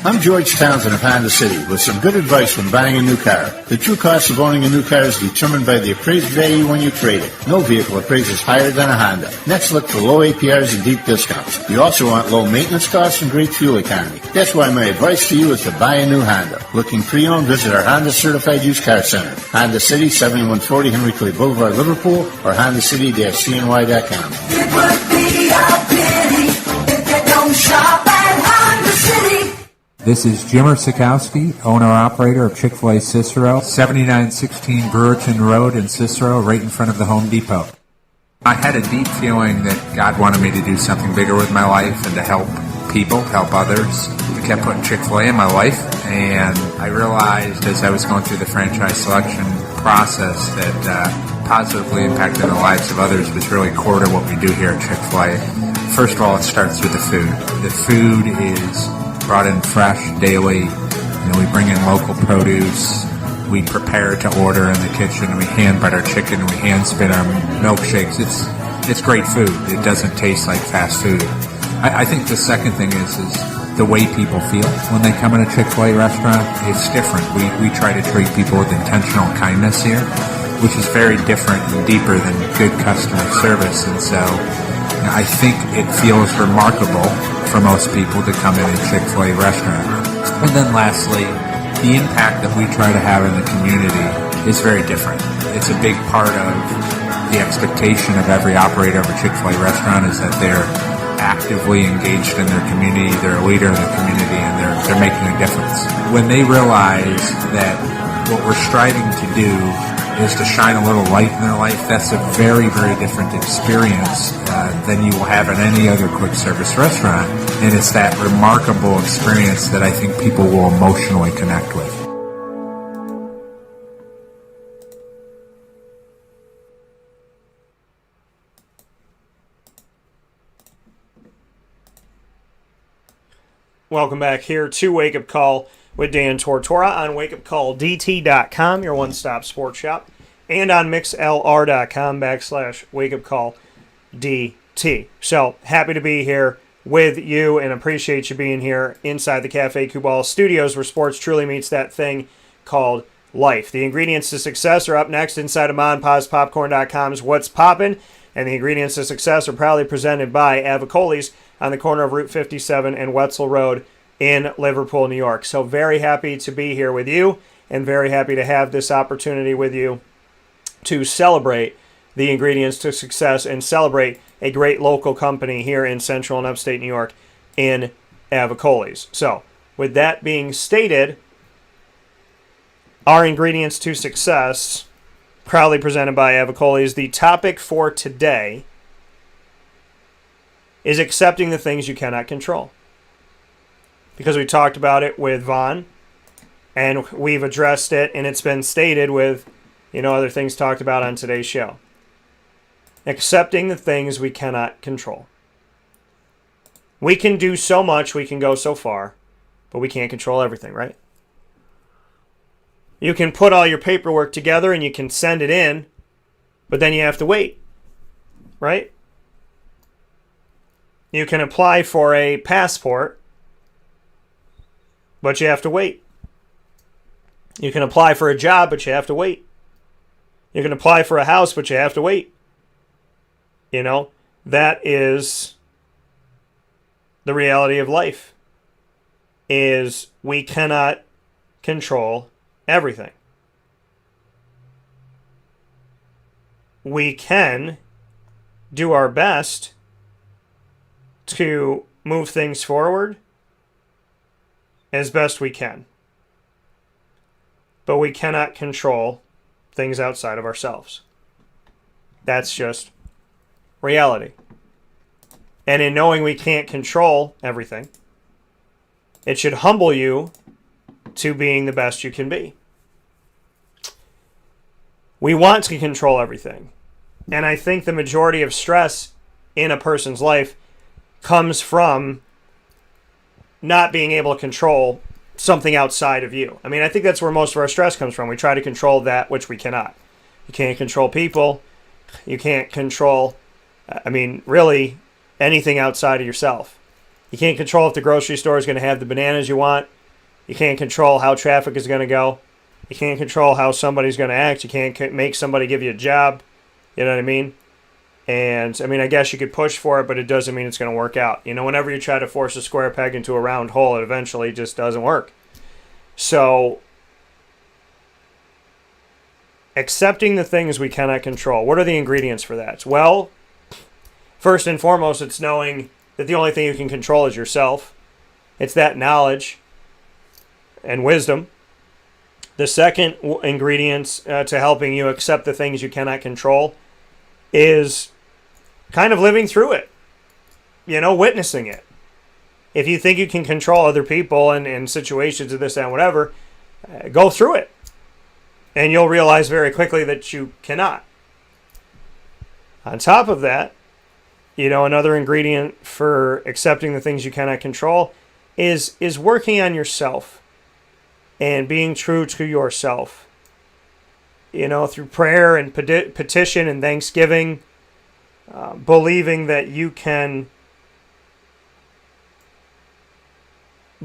I'm George Townsend of Honda City with some good advice when buying a new car. The true cost of owning a new car is determined by the appraised value when you trade it. No vehicle appraises higher than a Honda. Next, look for low APRs and deep discounts. You also want low maintenance costs and great fuel economy. That's why my advice to you is to buy a new Honda. Looking pre-owned, visit our Honda Certified Used Car Center. Honda City, 7140 Henry Clay Boulevard, Liverpool, or HondaCity-CNY.com. It would be a pity if you don't shop at Honda City. This is Jimmer Sikowski, owner-operator of Chick-fil-A Cicero, 7916 Brewerton Road in Cicero, right in front of the Home Depot. I had a deep feeling that God wanted me to do something bigger with my life and to help people, help others. I kept putting Chick-fil-A in my life, and I realized as I was going through the franchise selection process that positively impacting the lives of others was really core to what we do here at Chick-fil-A. First of all, it starts with the food. The food is brought in fresh daily. We bring in local produce. We prepare to order in the kitchen. We hand butter chicken. We hand spin our milkshakes. It's great food. It doesn't taste like fast food. I think the second thing is the way people feel when they come in a Chick-fil-A restaurant. It's different. We try to treat people with intentional kindness here, which is very different and deeper than good customer service. And so I think it feels remarkable for most people to come in a Chick-fil-A restaurant. And then lastly, the impact that we try to have in the community is very different. It's a big part of the expectation of every operator of a Chick-fil-A restaurant is that they're actively engaged in their community, they're a leader in the community, and they're making a difference. When they realize that what we're striving to do is to shine a little light in their life. That's a very, very different experience than you will have at any other quick service restaurant. And it's that remarkable experience that I think people will emotionally connect with. Welcome back here to Wake Up Call with Dan Tortora on wakeupcalldt.com, your one-stop sports shop, and on mixlr.com/wakeupcalldt. So, happy to be here with you and appreciate you being here inside the Cafe Kubal studios where sports truly meets that thing called life. The ingredients to success are up next inside of MonPazPopcorn.com's What's Poppin', and the ingredients to success are proudly presented by Avicolli's on the corner of Route 57 and Wetzel Road in Liverpool, New York. So very happy to be here with you and very happy to have this opportunity with you to celebrate the ingredients to success and celebrate a great local company here in Central and Upstate New York in Avicolli's. So with that being stated, our ingredients to success, proudly presented by Avicolli's, the topic for today is accepting the things you cannot control. Because we talked about it with Vonn, and we've addressed it, and it's been stated with, other things talked about on today's show. Accepting the things we cannot control. We can do so much, we can go so far, but we can't control everything, right? You can put all your paperwork together and you can send it in, but then you have to wait, right? You can apply for a passport, but you have to wait. You can apply for a job, but you have to wait. You can apply for a house, but you have to wait. That is the reality of life, is we cannot control everything. We can do our best to move things forward as best we can. But we cannot control things outside of ourselves. That's just reality. And in knowing we can't control everything, it should humble you to being the best you can be. We want to control everything. And I think the majority of stress in a person's life comes from not being able to control something outside of you. I think that's where most of our stress comes from. We try to control that which we cannot. You can't control people. You can't control, really anything outside of yourself. You can't control if the grocery store is going to have the bananas you want. You can't control how traffic is going to go. You can't control how somebody's going to act. You can't make somebody give you a job. You know what I mean? And, I guess you could push for it, but it doesn't mean it's going to work out. Whenever you try to force a square peg into a round hole, it eventually just doesn't work. So, accepting the things we cannot control. What are the ingredients for that? Well, first and foremost, it's knowing that the only thing you can control is yourself. It's that knowledge and wisdom. The second ingredient to helping you accept the things you cannot control is kind of living through it, witnessing it. If you think you can control other people and situations of this and whatever, go through it. And you'll realize very quickly that you cannot. On top of that, another ingredient for accepting the things you cannot control is working on yourself and being true to yourself. Through prayer and petition and thanksgiving, believing that you can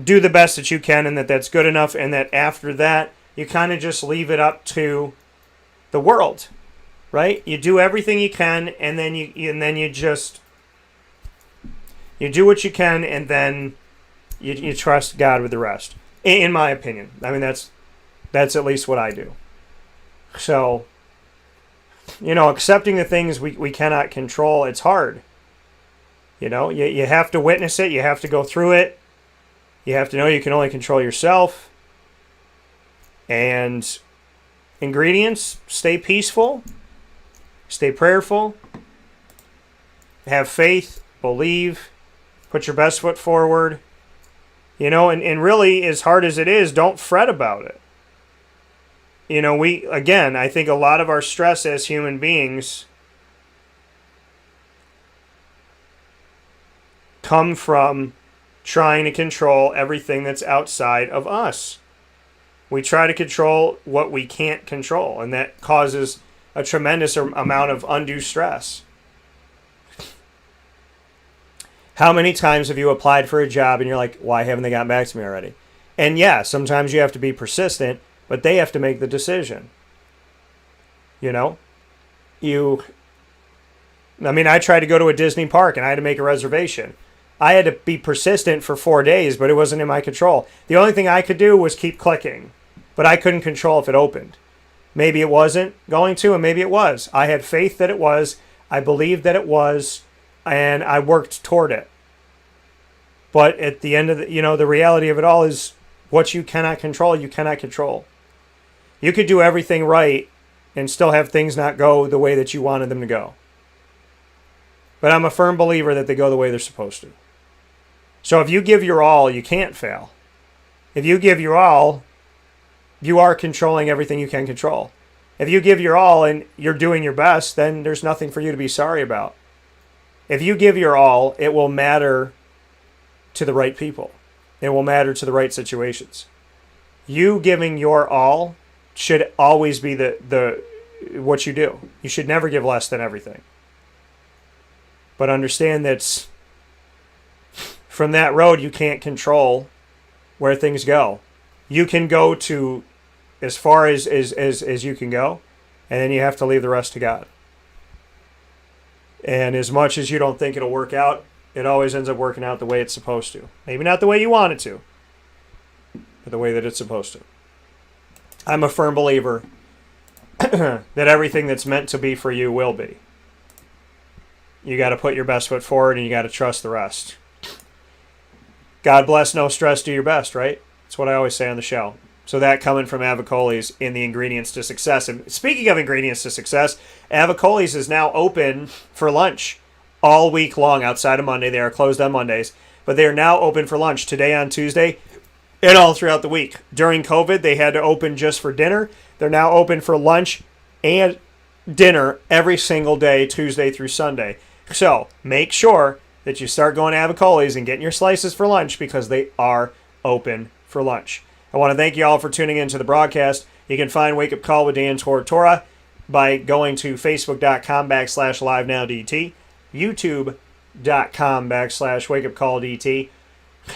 do the best that you can and that's good enough, and that after that, you kind of just leave it up to the world, right? You do everything you can, and then you do what you can, and then you trust God with the rest. In my opinion, that's at least what I do. So, accepting the things we cannot control, it's hard. You have to witness it. You have to go through it. You have to know you can only control yourself. And ingredients: stay peaceful, stay prayerful, have faith, believe, put your best foot forward. And really, as hard as it is, don't fret about it. I think a lot of our stress as human beings come from trying to control everything that's outside of us. We try to control what we can't control, and that causes a tremendous amount of undue stress. How many times have you applied for a job and you're like, why haven't they gotten back to me already? And yeah, sometimes you have to be persistent, but they have to make the decision. I tried to go to a Disney park and I had to make a reservation. I had to be persistent for 4 days, but it wasn't in my control. The only thing I could do was keep clicking, but I couldn't control if it opened. Maybe it wasn't going to, and maybe it was. I had faith that it was. I believed that it was, and I worked toward it. But at the end of the reality of it all is what you cannot control, you cannot control. You could do everything right and still have things not go the way that you wanted them to go. But I'm a firm believer that they go the way they're supposed to. So if you give your all, you can't fail. If you give your all, you are controlling everything you can control. If you give your all and you're doing your best, then there's nothing for you to be sorry about. If you give your all, it will matter to the right people. It will matter to the right situations. You giving your all should always be the what you do. You should never give less than everything. But understand that from that road, you can't control where things go. You can go to as far as you can go, and then you have to leave the rest to God. And as much as you don't think it'll work out, it always ends up working out the way it's supposed to. Maybe not the way you want it to, but the way that it's supposed to. I'm a firm believer that everything that's meant to be for you will be. You got to put your best foot forward, and you got to trust the rest. God bless, no stress, do your best, right? That's what I always say on the show. So that coming from Avicolli's in the ingredients to success. And speaking of ingredients to success, Avicolli's is now open for lunch all week long outside of Monday. They are closed on Mondays, but they are now open for lunch today on Tuesday and all throughout the week. During COVID, they had to open just for dinner. They're now open for lunch and dinner every single day, Tuesday through Sunday. So make sure that you start going to Avicolli's and getting your slices for lunch because they are open for lunch. I want to thank you all for tuning in to the broadcast. You can find Wake Up Call with Dan Tortora by going to facebook.com/livenowdt, youtube.com/wakeupcalldt,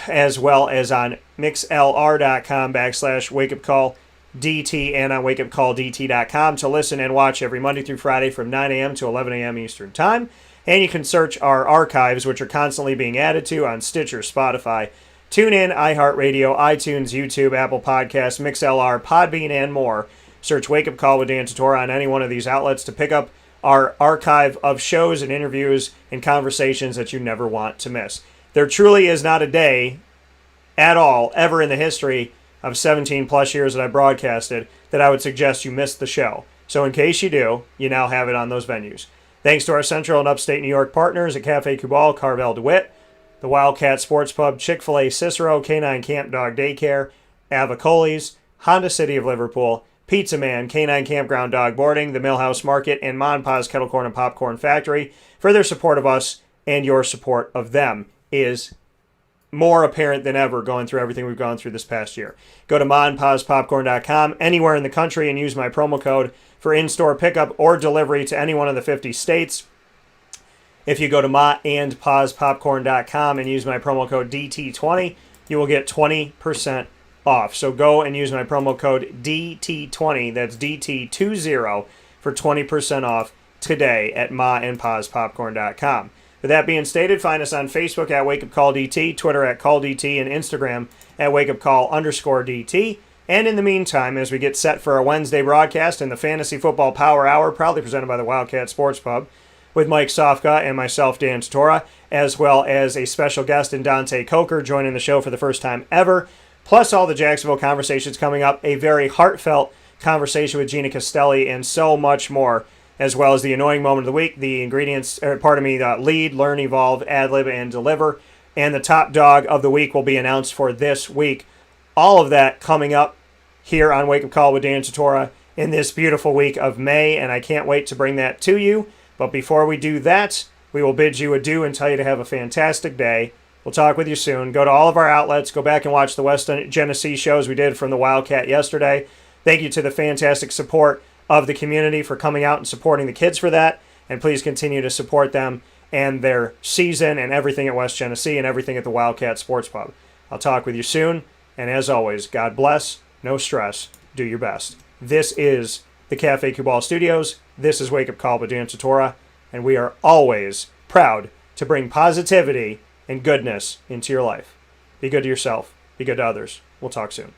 as well as on mixlr.com/wakeupcalldt and on wakeupcalldt.com to listen and watch every Monday through Friday from 9 a.m. to 11 a.m. Eastern Time. And you can search our archives, which are constantly being added to on Stitcher, Spotify, TuneIn, iHeartRadio, iTunes, YouTube, Apple Podcasts, MixLR, Podbean, and more. Search Wake Up Call with Dan Tortora on any one of these outlets to pick up our archive of shows and interviews and conversations that you never want to miss. There truly is not a day at all, ever in the history of 17 plus years that I broadcasted, that I would suggest you missed the show. So in case you do, you now have it on those venues. Thanks to our Central and Upstate New York partners at Cafe Cubal, Carvel DeWitt, the Wildcat Sports Pub, Chick-fil-A Cicero, Canine Camp Dog Daycare, Avicolli's, Honda City of Liverpool, Pizza Man, Canine Campground Dog Boarding, the Millhouse Market, and Mon Pa's Kettle Corn and Popcorn Factory for their support of us, and your support of them is more apparent than ever going through everything we've gone through this past year. Go to monpaspopcorn.com anywhere in the country and use my promo code for in-store pickup or delivery to any one of the 50 states. If you go to maandpaspopcorn.com and use my promo code DT20, you will get 20% off. So go and use my promo code DT20, that's DT20, for 20% off today at maandpaspopcorn.com. With that being stated, find us on Facebook at WakeUpCallDT, Twitter at CallDT, and Instagram at WakeUpCall_DT. And in the meantime, as we get set for our Wednesday broadcast in the Fantasy Football Power Hour, proudly presented by the Wildcat Sports Pub, with Mike Sofka and myself, Dan Tortora, as well as a special guest in Dante Coker joining the show for the first time ever, plus all the Jacksonville conversations coming up, a very heartfelt conversation with Gina Castelli, and so much more, as well as the annoying moment of the week, the ingredients, lead, learn, evolve, ad-lib, and deliver, and the top dog of the week will be announced for this week. All of that coming up here on Wake Up Call with Dan Tortora in this beautiful week of May, and I can't wait to bring that to you. But before we do that, we will bid you adieu and tell you to have a fantastic day. We'll talk with you soon. Go to all of our outlets. Go back and watch the West Genesee shows we did from the Wildcat yesterday. Thank you to the fantastic support of the community for coming out and supporting the kids for that. And please continue to support them and their season and everything at West Genesee and everything at the Wildcat Sports Pub. I'll talk with you soon. And as always, God bless, no stress, do your best. This is the Cafe Cubal Studios. This is Wake Up Call with Dan Tortora. And we are always proud to bring positivity and goodness into your life. Be good to yourself. Be good to others. We'll talk soon.